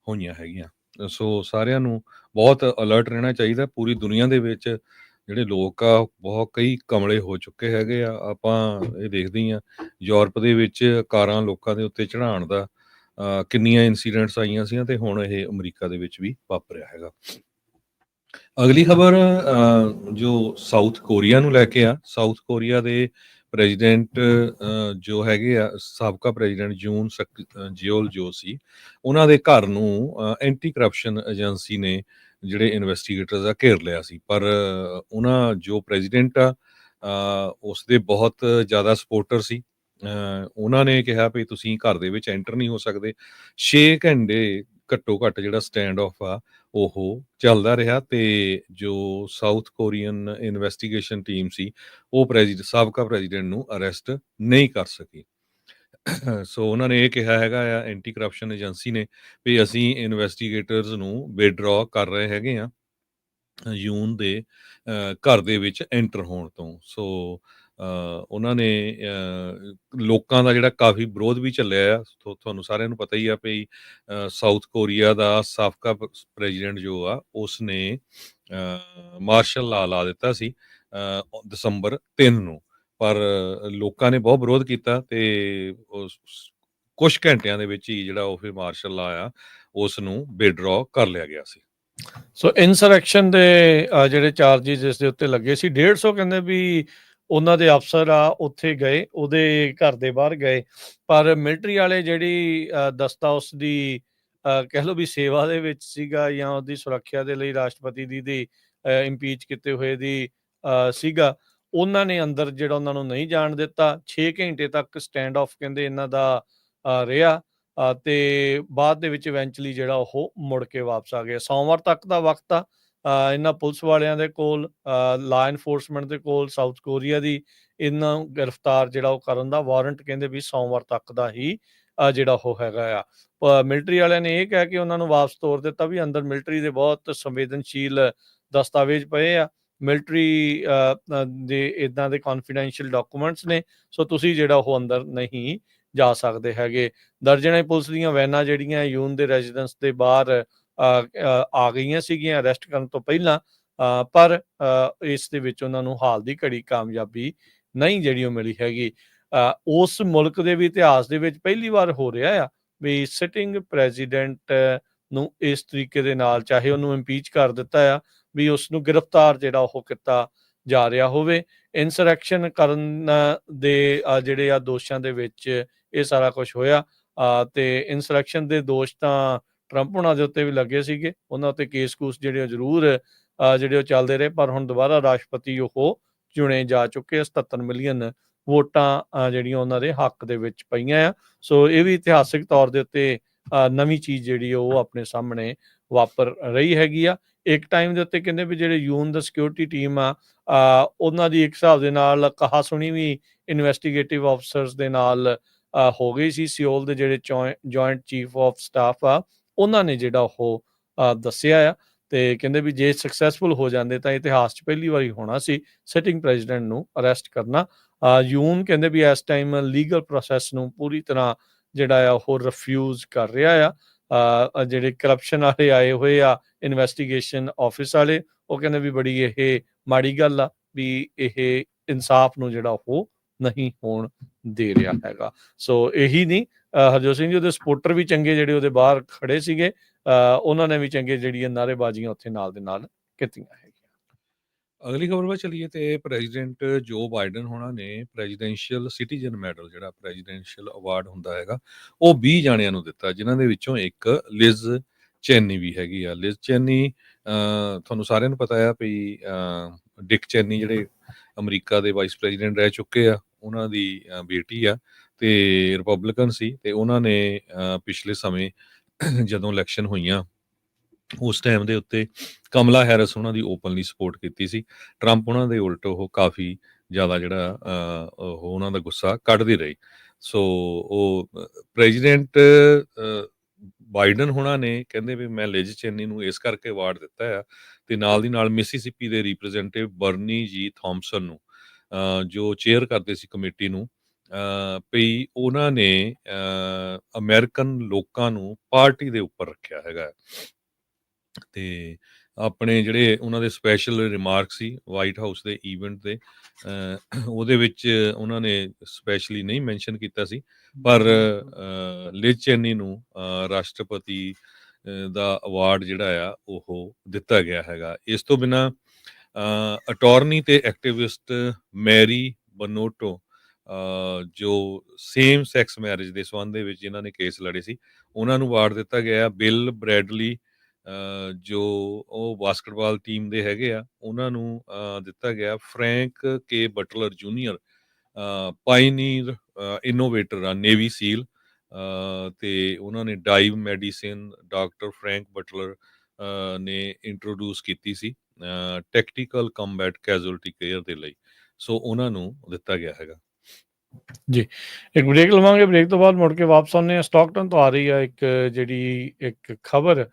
ਹੋਈਆਂ ਹੈਗੀਆਂ। ਸੋ ਸਾਰਿਆਂ ਨੂੰ ਬਹੁਤ ਅਲਰਟ ਰਹਿਣਾ ਚਾਹੀਦਾ। ਪੂਰੀ ਦੁਨੀਆ ਦੇ ਵਿੱਚ ਜਿਹੜੇ ਲੋਕ ਆ ਬਹੁਤ ਕਈ ਕਮਲੇ ਹੋ ਚੁੱਕੇ ਹੈਗੇ ਆ। ਆਪਾਂ ਇਹ ਦੇਖਦੇ ਹੀ ਆ ਯੂਰਪ ਦੇ ਵਿੱਚ ਕਾਰਾਂ ਲੋਕਾਂ ਦੇ ਉੱਤੇ ਚੜ੍ਹਾਉਣ ਦਾ ਕਿੰਨੀਆਂ ਇੰਸੀਡੈਂਟਸ ਆਈਆਂ ਸੀਆਂ, ਤੇ ਹੁਣ ਇਹ ਅਮਰੀਕਾ ਦੇ ਵਿੱਚ ਵੀ ਵਾਪਰਿਆ ਹੈਗਾ। ਅਗਲੀ ਖਬਰ ਜੋ ਸਾਊਥ ਕੋਰੀਆ ਨੂੰ ਲੈ ਕੇ ਆ। ਸਾਊਥ ਕੋਰੀਆ ਦੇ ਪ੍ਰੈਜ਼ੀਡੈਂਟ ਜੋ ਹੈਗੇ ਆ, ਸਾਬਕਾ ਪ੍ਰੈਜ਼ੀਡੈਂਟ ਜਿਓਲ ਜੋ ਸੀ, ਉਹਨਾਂ ਦੇ ਘਰ ਨੂੰ ਐਂਟੀ ਕਰਪਸ਼ਨ ਏਜੰਸੀ ਨੇ ਜਿਹੜੇ ਇਨਵੈਸਟੀਗੇਟਰਸ ਆ ਘੇਰ ਲਿਆ ਸੀ। ਪਰ ਉਹਨਾਂ ਜੋ ਪ੍ਰੈਜ਼ੀਡੈਂਟ ਆ ਉਸ ਦੇ ਬਹੁਤ ਜ਼ਿਆਦਾ ਸਪੋਰਟਰ ਸੀ। ਉਹਨਾਂ ਨੇ ਕਿਹਾ ਵੀ ਤੁਸੀਂ ਘਰ ਦੇ ਵਿੱਚ ਐਂਟਰ ਨਹੀਂ ਹੋ ਸਕਦੇ। 6 ਘੰਟੇ ਘੱਟੋ ਘੱਟ ਜਿਹੜਾ ਸਟੈਂਡ ਆਫ ਆ ਉਹ ਚੱਲਦਾ ਰਿਹਾ, ਤੇ ਜੋ ਸਾਊਥ ਕੋਰੀਅਨ ਇਨਵੈਸਟੀਗੇਸ਼ਨ ਟੀਮ ਸੀ ਉਹ ਸਾਬਕਾ ਪ੍ਰੈਜ਼ੀਡੈਂਟ ਨੂੰ ਅਰੈਸਟ ਨਹੀਂ ਕਰ ਸਕੀ। ਸੋ ਉਹਨਾਂ ਨੇ ਇਹ ਕਿਹਾ ਹੈਗਾ ਆ, ਐਂਟੀ ਕਰਪਸ਼ਨ ਏਜੰਸੀ ਨੇ, ਵੀ ਅਸੀਂ ਇਨਵੈਸਟੀਗੇਟਰਸ ਨੂੰ ਵਿਡਰਾ ਕਰ ਰਹੇ ਹੈਗੇ ਆ ਯੂਨ ਦੇ ਘਰ ਦੇ ਵਿੱਚ ਐਂਟਰ ਹੋਣ ਤੋਂ। ਸੋ ਉਹਨਾਂ ਨੇ ਲੋਕਾਂ ਦਾ ਜਿਹੜਾ ਕਾਫੀ ਵਿਰੋਧ ਵੀ ਚੱਲਿਆ ਆ। ਤੁਹਾਨੂੰ ਸਾਰਿਆਂ ਨੂੰ ਪਤਾ ਹੀ ਆ ਵੀ ਸਾਊਥ ਕੋਰੀਆ ਦਾ ਸਾਬਕਾ ਪ੍ਰੈਜ਼ੀਡੈਂਟ ਜੋ ਆ ਉਸ ਨੇ ਮਾਰਸ਼ਲ ਲਾ ਲਾ ਦਿੱਤਾ ਸੀ ਦਸੰਬਰ 3 ਨੂੰ, ਪਰ ਲੋਕਾਂ ਨੇ ਬਹੁਤ ਵਿਰੋਧ ਕੀਤਾ ਤੇ ਕੁਝ ਘੰਟਿਆਂ ਦੇ ਵਿੱਚ ਹੀ ਜਿਹੜਾ ਉਹ ਫਿਰ ਮਾਰਸ਼ਲ ਲਾ ਆ ਉਸ ਨੂੰ ਵਿਡਰਾ ਕਰ ਲਿਆ ਗਿਆ ਸੀ। ਸੋ ਇਨਸਰੈਕਸ਼ਨ ਦੇ ਜਿਹੜੇ ਚਾਰਜਿਸ ਇਸ ਦੇ ਉੱਤੇ ਲੱਗੇ ਸੀ, 150 ਕਹਿੰਦੇ ਵੀ ਉਹਨਾਂ ਦੇ ਅਫਸਰ ਆ ਉੱਥੇ ਗਏ, ਉਹਦੇ ਘਰ ਦੇ ਬਾਹਰ ਗਏ, ਪਰ ਮਿਲਟਰੀ ਵਾਲੇ ਜਿਹੜੀ ਦਸਤਾ ਉਸ ਦੀ ਕਹਿ ਲਓ ਵੀ ਸੇਵਾ ਦੇ ਵਿੱਚ ਸੀਗਾ ਜਾਂ ਉਹਦੀ ਸੁਰੱਖਿਆ ਦੇ ਲਈ ਰਾਸ਼ਟਰਪਤੀ ਦੀ ਇੰਪੀਚ ਕੀਤੇ ਹੋਏ ਦੀ ਸੀਗਾ, ਉਹਨਾਂ ਨੇ ਅੰਦਰ ਜਿਹੜਾ ਉਹਨਾਂ ਨੂੰ ਨਹੀਂ ਜਾਣ ਦਿੱਤਾ। 6 ਘੰਟੇ ਤੱਕ ਸਟੈਂਡ ਆਫ ਕਹਿੰਦੇ ਇਹਨਾਂ ਦਾ ਰਿਹਾ, ਤੇ ਬਾਅਦ ਦੇ ਵਿੱਚ ਇਵੈਂਚੁਅਲੀ ਜਿਹੜਾ ਉਹ ਮੁੜ ਕੇ ਵਾਪਸ ਆ ਗਿਆ। ਸੋਮਵਾਰ ਤੱਕ ਦਾ ਵਕਤ ਆ ਇਹਨਾਂ ਪੁਲਿਸ ਵਾਲਿਆਂ ਦੇ ਕੋਲ, ਲਾ ਇਨਫੋਰਸਮੈਂਟ ਦੇ ਕੋਲ ਸਾਊਥ ਕੋਰੀਆ ਦੀ, ਇਹਨਾਂ ਨੂੰ ਗ੍ਰਿਫਤਾਰ ਜਿਹੜਾ ਉਹ ਕਰਨ ਦਾ ਵਾਰੰਟ ਕਹਿੰਦੇ ਵੀ ਸੋਮਵਾਰ ਤੱਕ ਦਾ ਹੀ ਜਿਹੜਾ ਉਹ ਹੈਗਾ ਆ। ਮਿਲਟਰੀ ਵਾਲਿਆਂ ਨੇ ਇਹ ਕਹਿ ਕੇ ਉਹਨਾਂ ਨੂੰ ਵਾਪਸ ਤੋਰ ਦਿੱਤਾ ਵੀ ਅੰਦਰ ਮਿਲਟਰੀ ਦੇ ਬਹੁਤ ਸੰਵੇਦਨਸ਼ੀਲ ਦਸਤਾਵੇਜ਼ ਪਏ ਆ, ਮਿਲਟਰੀ ਦੇ ਇੱਦਾਂ ਦੇ ਕੌਨਫੀਡੈਂਸ਼ੀਅਲ ਡਾਕੂਮੈਂਟਸ ਨੇ, ਸੋ ਤੁਸੀਂ ਜਿਹੜਾ ਉਹ ਅੰਦਰ ਨਹੀਂ ਜਾ ਸਕਦੇ ਹੈਗੇ। ਦਰਜਨਾਂ ਹੀ ਪੁਲਿਸ ਦੀਆਂ ਵੈਨਾਂ ਜਿਹੜੀਆਂ ਯੂਨ ਦੇ ਰੈਜ਼ੀਡੈਂਸ ਦੇ ਬਾਹਰ ਆ ਗਈਆਂ ਸੀਗੀਆਂ ਅਰੈਸਟ ਕਰਨ ਤੋਂ ਪਹਿਲਾਂ, ਪਰ ਇਸ ਦੇ ਵਿੱਚ ਉਹਨਾਂ ਨੂੰ ਹਾਲ ਦੀ ਘੜੀ ਕਾਮਯਾਬੀ ਨਹੀਂ ਜਿਹੜੀ ਉਹ ਮਿਲੀ ਹੈਗੀ। ਉਸ ਮੁਲਕ ਦੇ ਵੀ ਇਤਿਹਾਸ ਦੇ ਵਿੱਚ ਪਹਿਲੀ ਵਾਰ ਹੋ ਰਿਹਾ ਆ ਵੀ ਸਿਟਿੰਗ ਪ੍ਰੈਜ਼ੀਡੈਂਟ ਨੂੰ ਇਸ ਤਰੀਕੇ ਦੇ ਨਾਲ, ਚਾਹੇ ਉਹਨੂੰ ਇੰਪੀਚ ਕਰ ਦਿੱਤਾ ਆ, ਵੀ ਉਸ ਨੂੰ ਗ੍ਰਿਫਤਾਰ ਜਿਹੜਾ ਉਹ ਕੀਤਾ ਜਾ ਰਿਹਾ ਹੋਵੇ। ਇਨਸਰੈਕਸ਼ਨ ਕਰਨ ਦੇ ਜਿਹੜੇ ਆ ਦੋਸ਼ਾਂ ਦੇ ਵਿੱਚ ਇਹ ਸਾਰਾ ਕੁਝ ਹੋਇਆ, ਤੇ ਇਨਸਰੈਕਸ਼ਨ ਦੇ ਦੋਸ਼ ਤਾਂ ਟਰੰਪ ਉਹਨਾਂ ਦੇ ਉੱਤੇ ਵੀ ਲੱਗੇ ਸੀਗੇ, ਉਹਨਾਂ ਉੱਤੇ ਕੇਸ ਕੂਸ ਜਿਹੜੇ ਉਹ ਜ਼ਰੂਰ ਜਿਹੜੇ ਉਹ ਚੱਲਦੇ ਰਹੇ, ਪਰ ਹੁਣ ਦੁਬਾਰਾ ਰਾਸ਼ਟਰਪਤੀ ਉਹ ਚੁਣੇ ਜਾ ਚੁੱਕੇ ਆ। 77 ਮਿਲੀਅਨ ਵੋਟਾਂ ਜਿਹੜੀਆਂ ਉਹਨਾਂ ਦੇ ਹੱਕ ਦੇ ਵਿੱਚ ਪਈਆਂ ਆ। ਸੋ ਇਹ ਵੀ ਇਤਿਹਾਸਿਕ ਤੌਰ ਦੇ ਉੱਤੇ ਨਵੀਂ ਚੀਜ਼ ਜਿਹੜੀ ਉਹ ਆਪਣੇ ਸਾਹਮਣੇ ਵਾਪਰ ਰਹੀ ਹੈਗੀ ਆ। ਇੱਕ ਟਾਈਮ ਦੇ ਉੱਤੇ ਕਹਿੰਦੇ ਵੀ ਜਿਹੜੇ ਯੂਨ ਦਾ ਸਿਕਿਉਰਿਟੀ ਟੀਮ ਆ, ਉਹਨਾਂ ਦੀ ਇੱਕ ਹਿਸਾਬ ਦੇ ਨਾਲ ਕਹਾ ਸੁਣੀ ਵੀ ਇਨਵੈਸਟੀਗੇਟਿਵ ਆਫਸਰਸ ਦੇ ਨਾਲ ਹੋ ਗਈ ਸੀ। ਸਿਓਲ ਦੇ ਜਿਹੜੇ ਜੁਆਇੰਟ ਚੀਫ ਆਫ ਸਟਾਫ ਆ, ਉਹਨਾਂ ਨੇ ਜਿਹੜਾ ਉਹ ਦੱਸਿਆ ਆ, ਤੇ ਕਹਿੰਦੇ ਵੀ ਜੇ ਸਕਸੈਸਫੁਲ ਹੋ ਜਾਂਦੇ ਤਾਂ ਇਤਿਹਾਸ 'ਚ ਪਹਿਲੀ ਵਾਰੀ ਹੋਣਾ ਸੀ ਸਿਟਿੰਗ ਪ੍ਰੈਜ਼ੀਡੈਂਟ ਨੂੰ ਅਰੈਸਟ ਕਰਨਾ। ਯੂਨ ਕਹਿੰਦੇ ਵੀ ਇਸ ਟਾਈਮ ਲੀਗਲ ਪ੍ਰੋਸੈਸ ਨੂੰ ਪੂਰੀ ਤਰ੍ਹਾਂ ਜਿਹੜਾ ਆ ਉਹ ਰਿਫਿਊਜ਼ ਕਰ ਰਿਹਾ ਆ। ਜਿਹੜੇ ਕਰਪਸ਼ਨ ਵਾਲੇ ਆਏ ਹੋਏ ਆ ਇਨਵੈਸਟੀਗੇਸ਼ਨ ਆਫਿਸ ਵਾਲੇ, ਉਹ ਕਹਿੰਦੇ ਵੀ ਬੜੀ ਇਹ ਮਾੜੀ ਗੱਲ ਆ ਵੀ ਇਹ ਇਨਸਾਫ ਨੂੰ ਜਿਹੜਾ ਉਹ ਨਹੀਂ ਹੋਣ ਦੇ ਰਿਹਾ ਹੈਗਾ। ਸੋ ਇਹੀ ਨਹੀਂ, ਹਰਜੋਤ ਸਿੰਘ ਜੀ ਉਹਦੇ ਸਪੋਰਟਰ ਵੀ ਚੰਗੇ ਜਿਹੜੇ ਉਹਦੇ ਬਾਹਰ ਖੜੇ ਸੀਗੇ, ਉਹਨਾਂ ਨੇ ਵੀ ਚੰਗੇ ਜਿਹੜੀਆਂ ਨਾਅਰੇਬਾਜ਼ੀਆਂ ਉੱਥੇ ਨਾਲ ਦੇ ਨਾਲ ਕੀਤੀਆਂ ਹੈਗੀਆਂ। ਅਗਲੀ ਖਬਰ ਵੱਲ ਚੱਲੀਏ ਤੇ ਪ੍ਰੈਜ਼ੀਡੈਂਟ ਜੋ ਬਾਈਡਨ ਹੋਣਾ ਨੇ ਪ੍ਰੈਜ਼ੀਡੈਂਸ਼ੀਅਲ ਸਿਟੀਜ਼ਨ ਮੈਡਲ, ਜਿਹੜਾ ਪ੍ਰੈਜ਼ੀਡੈਂਸ਼ੀਅਲ ਅਵਾਰਡ ਹੁੰਦਾ ਹੈਗਾ, ਉਹ 20 ਜਾਣਿਆਂ ਨੂੰ ਦਿੱਤਾ, ਜਿਨ੍ਹਾਂ ਦੇ ਵਿੱਚੋਂ ਇੱਕ ਲਿਜ਼ ਚੈਨੀ ਵੀ ਹੈਗੀ ਆ। ਲਿਜ਼ ਚੈਨੀ ਤੁਹਾਨੂੰ ਸਾਰਿਆਂ ਨੂੰ ਪਤਾ ਆ ਵੀ ਡਿਕ ਚੈਨੀ ਜਿਹੜੇ ਅਮਰੀਕਾ ਦੇ ਵਾਈਸ ਪ੍ਰੈਜ਼ੀਡੈਂਟ ਰਹਿ ਚੁੱਕੇ ਆ, ਉਹਨਾਂ ਦੀ ਬੇਟੀ ਆ, ਤੇ ਰਿਪਬਲਿਕਨ ਸੀ, ਤੇ ਉਹਨਾਂ ਨੇ ਪਿਛਲੇ ਸਮੇਂ ਜਦੋਂ ਇਲੈਕਸ਼ਨ ਹੋਈਆਂ ਉਸ ਟਾਈਮ ਦੇ ਉੱਤੇ ਕਮਲਾ ਹੈਰਿਸ ਉਹਨਾਂ ਦੀ ਓਪਨਲੀ ਸਪੋਰਟ ਕੀਤੀ ਸੀ। ਟਰੰਪ ਉਹਨਾਂ ਦੇ ਉਲਟ ਉਹ ਕਾਫੀ ਜ਼ਿਆਦਾ ਜਿਹੜਾ ਉਹ ਉਹਨਾਂ ਦਾ ਗੁੱਸਾ ਕੱਢਦੇ ਰਹੇ। ਸੋ ਉਹ ਪ੍ਰੈਜ਼ੀਡੈਂਟ ਬਾਈਡਨ ਹੋਣਾ ਨੇ ਕਹਿੰਦੇ ਵੀ ਮੈਂ ਲਿਜ਼ ਚੈਨੀ ਨੂੰ ਇਸ ਕਰਕੇ ਅਵਾਰਡ ਦਿੱਤਾ ਆ, ਤੇ ਨਾਲ ਦੀ ਨਾਲ ਮਿਸੀਸਿਪੀ ਦੇ ਰਿਪਰੈਜ਼ੈਂਟੇਟਿਵ ਬਰਨੀ ਜੀ ਥੌਮਸਨ ਨੂੰ, ਜੋ ਚੇਅਰ ਕਰਦੇ ਸੀ ਕਮੇਟੀ ਨੂੰ, ਵੀ ਉਹਨਾਂ ਨੇ ਅਮਰੀਕਨ ਲੋਕਾਂ ਨੂੰ ਪਾਰਟੀ ਦੇ ਉੱਪਰ ਰੱਖਿਆ ਹੈਗਾ। ਤੇ ਆਪਣੇ ਜਿਹੜੇ ਉਹਨਾਂ ਦੇ ਸਪੈਸ਼ਲ ਰਿਮਾਰਕ ਸੀ ਵਾਈਟ ਹਾਊਸ ਦੇ ਈਵੈਂਟ ਦੇ, ਉਹਦੇ ਵਿੱਚ ਉਹਨਾਂ ਨੇ ਸਪੈਸ਼ਲੀ ਨਹੀਂ ਮੈਂਸ਼ਨ ਕੀਤਾ ਸੀ, ਪਰ ਲਿਜ਼ ਚੈਨੀ ਨੂੰ ਰਾਸ਼ਟਰਪਤੀ ਦਾ ਅਵਾਰਡ ਜਿਹੜਾ ਆ ਉਹ ਦਿੱਤਾ ਗਿਆ ਹੈਗਾ। ਇਸ ਤੋਂ ਬਿਨਾਂ ਅਟਾਰਨੀ ਤੇ ਐਕਟਿਵਿਸਟ ਮੈਰੀ ਬਨੋਟੋ, ਜੋ ਸੇਮ ਸੈਕਸ ਮੈਰਿਜ ਦੇ ਸੰਬੰਧ ਦੇ ਵਿੱਚ ਜਿਨ੍ਹਾਂ ਨੇ ਕੇਸ ਲੜੇ ਸੀ, ਉਹਨਾਂ ਨੂੰ ਅਵਾਰਡ ਦਿੱਤਾ ਗਿਆ। ਬਿਲ ਬ੍ਰੈਡਲੀ, ਜੋ ਉਹ ਬਾਸਕਟਬਾਲ ਟੀਮ ਦੇ ਹੈਗੇ ਆ, ਉਹਨਾਂ ਨੂੰ ਦਿੱਤਾ ਗਿਆ। ਫਰੈਂਕ ਕੇ ਬਟਲਰ ਜੂਨੀਅਰ, ਪਾਇਨੀਅਰ ਇਨੋਵੇਟਰ ਆ, ਨੇਵੀ ਸੀਲ, ਤੇ ਉਹਨਾਂ ਨੇ dive medicine doctor Frank Butler ਨੇ ਇੰਟਰੋਡਿਊਸ ਕੀਤੀ ਸੀ ਟੈਕਟੀਕਲ ਕੰਬੈਟ ਕੈਜੁਅਲਟੀ ਕੇਅਰ ਦੇ ਲਈ। ਸੋ ਉਹਨਾਂ ਨੂੰ ਦਿੱਤਾ ਗਿਆ ਹੈਗਾ। ਜੀ, ਇੱਕ ਬ੍ਰੇਕ ਲਵਾਂਗੇ, ਬ੍ਰੇਕ ਤੋਂ ਬਾਅਦ ਮੁੜ ਕੇ ਵਾਪਸ ਆਉਂਦੇ ਹਾਂ। ਸਟਾਕਟਨ ਤੋਂ ਆ ਰਹੀ ਆ ਇੱਕ ਖਬਰ,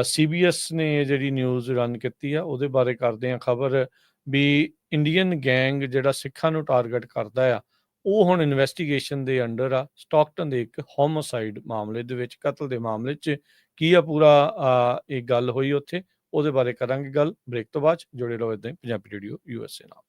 CBS ਨੇ ਜਿਹੜੀ ਨਿਊਜ਼ ਰਨ ਕੀਤੀ ਆ, ਉਹਦੇ ਬਾਰੇ ਕਰਦੇ ਹਾਂ ਖਬਰ ਵੀ ਇੰਡੀਅਨ ਗੈਂਗ ਜਿਹੜਾ ਸਿੱਖਾਂ ਨੂੰ ਟਾਰਗੇਟ ਕਰਦਾ ਆ, ਉਹ ਹੁਣ ਇਨਵੈਸਟੀਗੇਸ਼ਨ ਦੇ ਅੰਡਰ ਆ। ਸਟਾਕਟਨ ਦੇ ਇੱਕ ਹੋਮੋਸਾਈਡ ਮਾਮਲੇ ਦੇ ਵਿੱਚ, ਕਤਲ ਦੇ ਮਾਮਲੇ 'ਚ ਕੀ ਆ ਪੂਰਾ ਇਹ ਗੱਲ ਹੋਈ ਉੱਥੇ, ਉਹਦੇ ਬਾਰੇ ਕਰਾਂਗੇ ਗੱਲ ਬ੍ਰੇਕ ਤੋਂ ਬਾਅਦ। ਜੁੜੇ ਰਹੋ ਇੱਦਾਂ ਹੀ ਪੰਜਾਬੀ ਰੇਡੀਓ USA ਨਾਲ।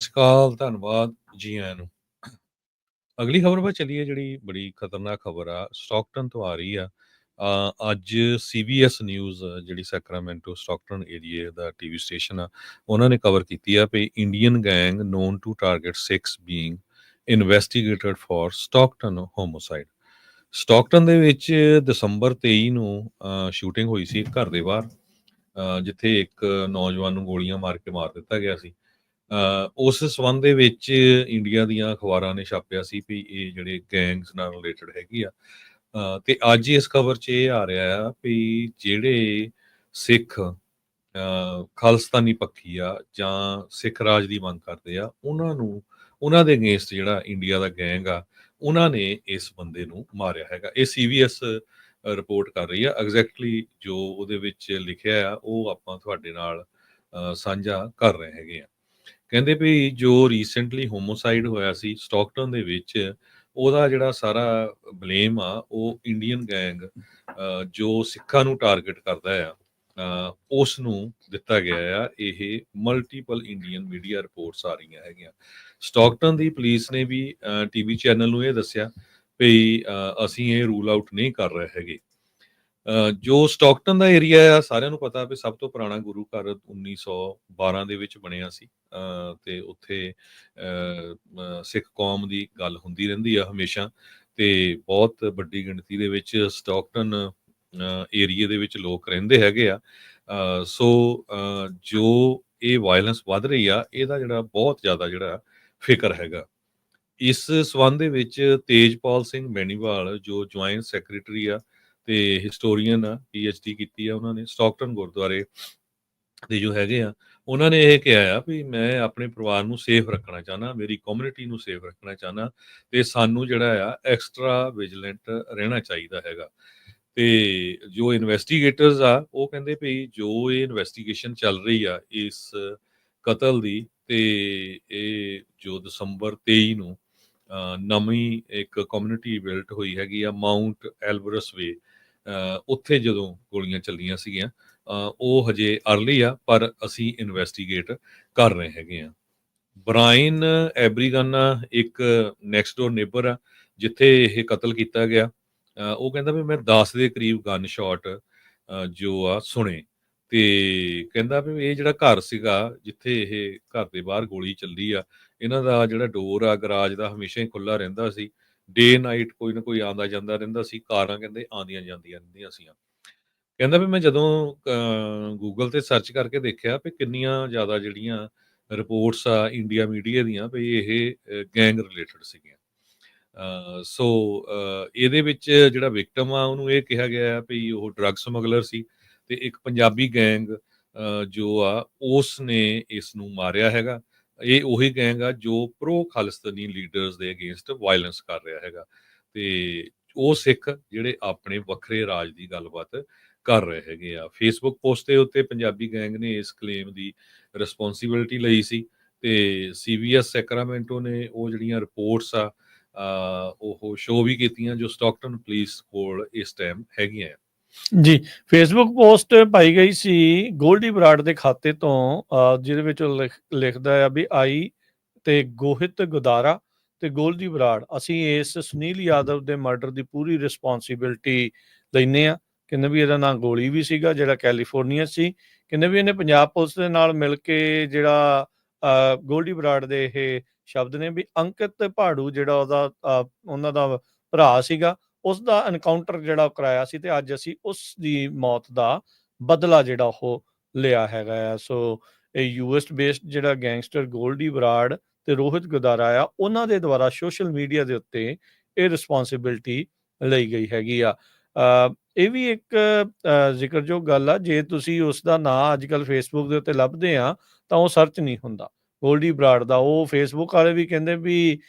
ਸ਼੍ਰੀ ਅਕਾਲ, ਧੰਨਵਾਦ ਜੀ ਆਇਆਂ ਨੂੰ। ਅਗਲੀ ਖਬਰ ਵੱਲ ਚੱਲੀਏ, ਜਿਹੜੀ ਬੜੀ ਖਤਰਨਾਕ ਖਬਰ ਆ, ਸਟਾਕਟਨ ਤੋਂ ਆ ਰਹੀ ਆ। ਅੱਜ CBS ਨਿਊਜ਼, ਜਿਹੜੀ ਸੈਕਰਾਮੈਂਟੋ ਸਟਾਕਟਨ ਏਰੀਏ ਦਾ ਟੀਵੀ ਸਟੇਸ਼ਨ ਆ, ਉਹਨਾਂ ਨੇ ਕਵਰ ਕੀਤੀ ਆ ਵੀ Indian gang known to target 6 being investigated for Stockton homicide. Stockton ਦੇ ਵਿੱਚ ਦਸੰਬਰ 23 ਨੂੰ ਸ਼ੂਟਿੰਗ ਹੋਈ ਸੀ ਘਰ ਦੇ ਬਾਹਰ, ਜਿੱਥੇ ਇੱਕ ਨੌਜਵਾਨ ਨੂੰ ਗੋਲੀਆਂ ਮਾਰ ਕੇ ਮਾਰ ਦਿੱਤਾ ਗਿਆ ਸੀ। ਉਸ ਸੰਬੰਧ ਦੇ ਵਿੱਚ ਇੰਡੀਆ ਦੀਆਂ ਅਖਬਾਰਾਂ ਨੇ ਛਾਪਿਆ ਸੀ ਵੀ ਇਹ ਜਿਹੜੇ ਗੈਂਗਸ ਨਾਲ ਰਿਲੇਟਡ ਹੈਗੀ ਆ। ਤੇ ਅੱਜ ਇਸ ਖਬਰ 'ਚ ਇਹ ਆ ਰਿਹਾ ਆ ਵੀ ਜਿਹੜੇ ਸਿੱਖ ਖਾਲਿਸਤਾਨੀ ਪੱਖੀ ਆ ਜਾਂ ਸਿੱਖ ਰਾਜ ਦੀ ਮੰਗ ਕਰਦੇ ਆ, ਉਹਨਾਂ ਦੇ ਅਗੇਂਸਟ ਜਿਹੜਾ ਇੰਡੀਆ ਦਾ ਗੈਂਗ ਆ, ਉਹਨਾਂ ਨੇ ਇਸ ਬੰਦੇ ਨੂੰ ਮਾਰਿਆ ਹੈਗਾ। ਇਹ CBS ਰਿਪੋਰਟ ਕਰ ਰਹੀ ਆ। ਐਗਜ਼ੈਕਟਲੀ ਜੋ ਉਹਦੇ ਵਿੱਚ ਲਿਖਿਆ ਆ ਉਹ ਆਪਾਂ ਤੁਹਾਡੇ ਨਾਲ ਸਾਂਝਾ ਕਰ ਰਹੇ ਹੈਗੇ ਆ। ਕਹਿੰਦੇ ਵੀ ਜੋ ਰੀਸੈਂਟਲੀ ਹੋਮੋਸਾਈਡ ਹੋਇਆ ਸੀ ਸਟਾਕਟਨ ਦੇ ਵਿੱਚ, ਉਹਦਾ ਜਿਹੜਾ ਸਾਰਾ ਬਲੇਮ ਆ ਉਹ ਇੰਡੀਅਨ ਗੈਂਗ ਜੋ ਸਿੱਖਾਂ ਨੂੰ ਟਾਰਗੇਟ ਕਰਦਾ ਆ, ਉਸ ਨੂੰ ਦਿੱਤਾ ਗਿਆ ਆ। ਇਹ ਮਲਟੀਪਲ ਇੰਡੀਅਨ ਮੀਡੀਆ ਰਿਪੋਰਟਸ ਆ ਰਹੀਆਂ ਹੈਗੀਆਂ। ਸਟਾਕਟਨ ਦੀ ਪੁਲਿਸ ਨੇ ਵੀ ਟੀਵੀ ਚੈਨਲ ਨੂੰ ਇਹ ਦੱਸਿਆ ਵੀ ਅਸੀਂ ਇਹ ਰੂਲ ਆਊਟ ਨਹੀਂ ਕਰ ਰਹੇ ਹੈਗੇ। ਜੋ ਸਟਾਕਟਨ ਦਾ ਏਰੀਆ ਆ, ਸਾਰਿਆਂ ਨੂੰ ਪਤਾ ਵੀ ਸਭ ਤੋਂ ਪੁਰਾਣਾ ਗੁਰੂ ਘਰ 1912 ਦੇ ਵਿੱਚ ਬਣਿਆ ਸੀ, ਤੇ ਉੱਥੇ ਸਿੱਖ ਕੌਮ ਦੀ ਗੱਲ ਹੁੰਦੀ ਰਹਿੰਦੀ ਆ ਹਮੇਸ਼ਾ, ਤੇ ਬਹੁਤ ਵੱਡੀ ਗਿਣਤੀ ਦੇ ਵਿੱਚ ਸਟਾਕਟਨ ਏਰੀਏ ਦੇ ਵਿੱਚ ਲੋਕ ਰਹਿੰਦੇ ਹੈਗੇ ਆ। ਸੋ ਜੋ ਇਹ ਵਾਇਲੈਂਸ ਵੱਧ ਰਹੀ ਆ, ਇਹਦਾ ਜਿਹੜਾ ਬਹੁਤ ਜ਼ਿਆਦਾ ਜਿਹੜਾ ਫਿਕਰ ਹੈਗਾ। ਇਸ ਸੰਬੰਧ ਦੇ ਵਿੱਚ ਤੇਜਪਾਲ ਸਿੰਘ ਬੈਨੀਵਾਲ, ਜੋ ਜੁਆਇੰਟ ਸੈਕਟਰੀ ਆ ਤੇ ਹਿਸਟੋਰੀਅਨ ਆ, PhD ਕੀਤੀ ਆ ਉਹਨਾਂ ਨੇ, ਸਟਾਕਟਨ ਗੁਰਦੁਆਰੇ ਦੇ ਜੋ ਹੈਗੇ ਆ, ਉਹਨਾਂ ਨੇ ਇਹ ਕਿਹਾ ਆ ਵੀ ਮੈਂ ਆਪਣੇ ਪਰਿਵਾਰ ਨੂੰ ਸੇਫ ਰੱਖਣਾ ਚਾਹੁੰਦਾ, ਮੇਰੀ ਕਮਿਊਨਿਟੀ ਨੂੰ ਸੇਫ ਰੱਖਣਾ ਚਾਹੁੰਦਾ, ਤੇ ਸਾਨੂੰ ਜਿਹੜਾ ਆ ਐਕਸਟਰਾ ਵਿਜੀਲੈਂਟ ਰਹਿਣਾ ਚਾਹੀਦਾ ਹੈਗਾ। ਤੇ ਜੋ ਇਨਵੈਸਟੀਗੇਟਰਸ ਆ, ਉਹ ਕਹਿੰਦੇ ਵੀ ਜੋ ਇਹ ਇਨਵੈਸਟੀਗੇਸ਼ਨ ਚੱਲ ਰਹੀ ਆ ਇਸ ਕਤਲ ਦੀ, ਤੇ ਇਹ ਜੋ ਦਸੰਬਰ 23 ਨੂੰ ਨਵੀਂ ਇੱਕ ਕਮਿਊਨਿਟੀ ਬਿਲਟ ਹੋਈ ਹੈਗੀ ਆ ਮਾਊਂਟ ਐਲਬਰਸ ਵੇ, ਉੱਥੇ ਜਦੋਂ ਗੋਲੀਆਂ ਚੱਲੀਆਂ ਸੀਗੀਆਂ, ਉਹ ਹਜੇ ਅਰਲੀ ਆ, ਪਰ ਅਸੀਂ ਇਨਵੈਸਟੀਗੇਟ ਕਰ ਰਹੇ ਹੈਗੇ ਆ। ਬਰਾਇਨ ਐਬਰੀਗਾਨਾ ਇੱਕ ਨੈਕਸਟ ਡੋਰ ਨੇਬਰ ਆ ਜਿੱਥੇ ਇਹ ਕਤਲ ਕੀਤਾ ਗਿਆ। ਉਹ ਕਹਿੰਦਾ ਵੀ ਮੈਂ 10 ਦੇ ਕਰੀਬ ਗਨ ਸ਼ਾਟ ਜੋ ਆ ਸੁਣੇ, ਤੇ ਕਹਿੰਦਾ ਵੀ ਇਹ ਜਿਹੜਾ ਘਰ ਸੀਗਾ ਜਿੱਥੇ ਇਹ ਘਰ ਦੇ ਬਾਹਰ ਗੋਲੀ ਚੱਲੀ ਆ, ਇਹਨਾਂ ਦਾ ਜਿਹੜਾ ਡੋਰ ਆ ਗਰਾਜ ਦਾ ਹਮੇਸ਼ਾ ਹੀ ਖੁੱਲਾ ਰਹਿੰਦਾ ਸੀ। ਡੇ ਨਾਈਟ ਕੋਈ ਨਾ ਕੋਈ ਆਉਂਦਾ ਜਾਂਦਾ ਰਹਿੰਦਾ ਸੀ, ਕਾਰਾਂ ਕਹਿੰਦੇ ਆਉਂਦੀਆਂ ਜਾਂਦੀਆਂ ਰਹਿੰਦੀਆਂ ਸੀ। ਕਹਿੰਦਾ ਵੀ ਮੈਂ ਜਦੋਂ ਗੂਗਲ ਤੇ ਸਰਚ ਕਰਕੇ ਦੇਖਿਆ ਵੀ ਕਿੰਨੀਆਂ ਜ਼ਿਆਦਾ ਜਿਹੜੀਆਂ ਰਿਪੋਰਟਸ ਆ ਇੰਡੀਆ ਮੀਡੀਆ ਦੀਆਂ ਵੀ ਇਹ ਗੈਂਗ ਰਿਲੇਟਡ ਸੀਗੀਆਂ। ਸੋ ਇਹਦੇ ਵਿੱਚ ਜਿਹੜਾ ਵਿਕਟਮ ਆ ਉਹਨੂੰ ਇਹ ਕਿਹਾ ਗਿਆ ਆ ਵੀ ਉਹ ਡਰੱਗ ਸਮਗਲਰ ਸੀ, ਤੇ ਇੱਕ ਪੰਜਾਬੀ ਗੈਂਗ ਜੋ ਆ ਉਸ ਨੇ ਇਸ ਨੂੰ ਮਾਰਿਆ ਹੈਗਾ। ਇਹ ਉਹੀ ਗੈਂਗ ਆ ਜੋ ਪ੍ਰੋ ਖਾਲਿਸਤਾਨੀ ਲੀਡਰਸ ਦੇ ਅਗੇਂਸਟ ਵਾਇਲੈਂਸ ਕਰ ਰਿਹਾ ਹੈਗਾ, ਤੇ ਉਹ ਸਿੱਖ ਜਿਹੜੇ ਆਪਣੇ ਵੱਖਰੇ ਰਾਜ ਦੀ ਗੱਲਬਾਤ ਕਰ ਰਹੇ ਹੈਗੇ ਆ। ਫੇਸਬੁੱਕ ਪੋਸਟ ਦੇ ਉੱਤੇ ਪੰਜਾਬੀ ਗੈਂਗ ਨੇ ਇਸ ਕਲੇਮ ਦੀ ਰਿਸਪੌਂਸਿਬਿਲਿਟੀ ਲਈ ਸੀ, ਤੇ CBS ਸੈਕਰਾਮੈਂਟੋ ਨੇ ਉਹ ਜਿਹੜੀਆਂ ਰਿਪੋਰਟਸ ਆ ਉਹ ਸ਼ੋਅ ਵੀ ਕੀਤੀਆਂ ਜੋ ਸਟਾਕਟਨ ਪੁਲਿਸ ਕੋਲ ਇਸ ਟਾਈਮ ਹੈਗੀਆਂ। ਜੀ, ਫੇਸਬੁੱਕ ਪੋਸਟ ਪਾਈ ਗਈ ਸੀ ਗੋਲਡੀ ਬਰਾੜ ਦੇ ਖਾਤੇ ਤੋਂ, ਜਿਹਦੇ ਵਿੱਚ ਉਹ ਲਿਖਦਾ ਆ ਵੀ ਆਈ ਤੇ ਗੋਹਿਤ ਗੁਦਾਰਾ ਤੇ ਗੋਲਡੀ ਬਰਾੜ, ਅਸੀਂ ਇਸ ਸੁਨੀਲ ਯਾਦਵ ਦੇ ਮਰਡਰ ਦੀ ਪੂਰੀ ਰਿਸਪੌਂਸਿਬਿਲਿਟੀ ਲੈਂਦੇ ਆ। ਕਹਿੰਦੇ ਵੀ ਇਹਦਾ ਨਾਂ ਗੋਲੀ ਵੀ ਸੀਗਾ, ਜਿਹੜਾ ਕੈਲੀਫੋਰਨੀਆ ਸੀ। ਕਹਿੰਦੇ ਵੀ ਇਹਨੇ ਪੰਜਾਬ ਪੁਲਿਸ ਦੇ ਨਾਲ ਮਿਲ ਕੇ ਜਿਹੜਾ ਗੋਲਡੀ ਬਰਾੜ ਦੇ ਇਹ ਸ਼ਬਦ ਨੇ ਵੀ ਅੰਕਿਤ ਭਾੜੂ ਜਿਹੜਾ ਉਹਨਾਂ ਦਾ ਭਰਾ ਸੀਗਾ, ਉਸ ਦਾ ਐਨਕਾਊਂਟਰ ਜਿਹੜਾ ਉਹ ਕਰਾਇਆ ਸੀ, ਤੇ ਅੱਜ ਅਸੀਂ ਉਸ ਦੀ ਮੌਤ ਦਾ ਬਦਲਾ ਜਿਹੜਾ ਉਹ ਲਿਆ ਹੈਗਾ ਆ। ਸੋ ਇਹ US ਬੇਸਡ ਜਿਹੜਾ ਗੈਂਗਸਟਰ ਗੋਲਡੀ ਬਰਾੜ ਤੇ ਰੋਹਿਤ ਗੁਦਾਰਾ ਆ, ਉਹਨਾਂ ਦੇ ਦੁਆਰਾ ਸੋਸ਼ਲ ਮੀਡੀਆ ਦੇ ਉੱਤੇ ਇਹ ਰਿਸਪੌਂਸਿਬਿਲਿਟੀ ਲਈ ਗਈ ਹੈਗੀ ਆ। ਇਹ ਵੀ ਇੱਕ ਜ਼ਿਕਰਯੋਗ ਗੱਲ ਆ, ਜੇ ਤੁਸੀਂ ਉਸ ਦਾ ਨਾਂ ਅੱਜ ਕੱਲ੍ਹ ਫੇਸਬੁੱਕ ਦੇ ਉੱਤੇ ਲੱਭਦੇ ਆ ਤਾਂ ਉਹ ਸਰਚ ਨਹੀਂ ਹੁੰਦਾ ਗੋਲਡੀ ਬਰਾੜ ਦਾ। ਉਹ ਫੇਸਬੁੱਕ ਵਾਲੇ ਵੀ ਕਹਿੰਦੇ ਵੀ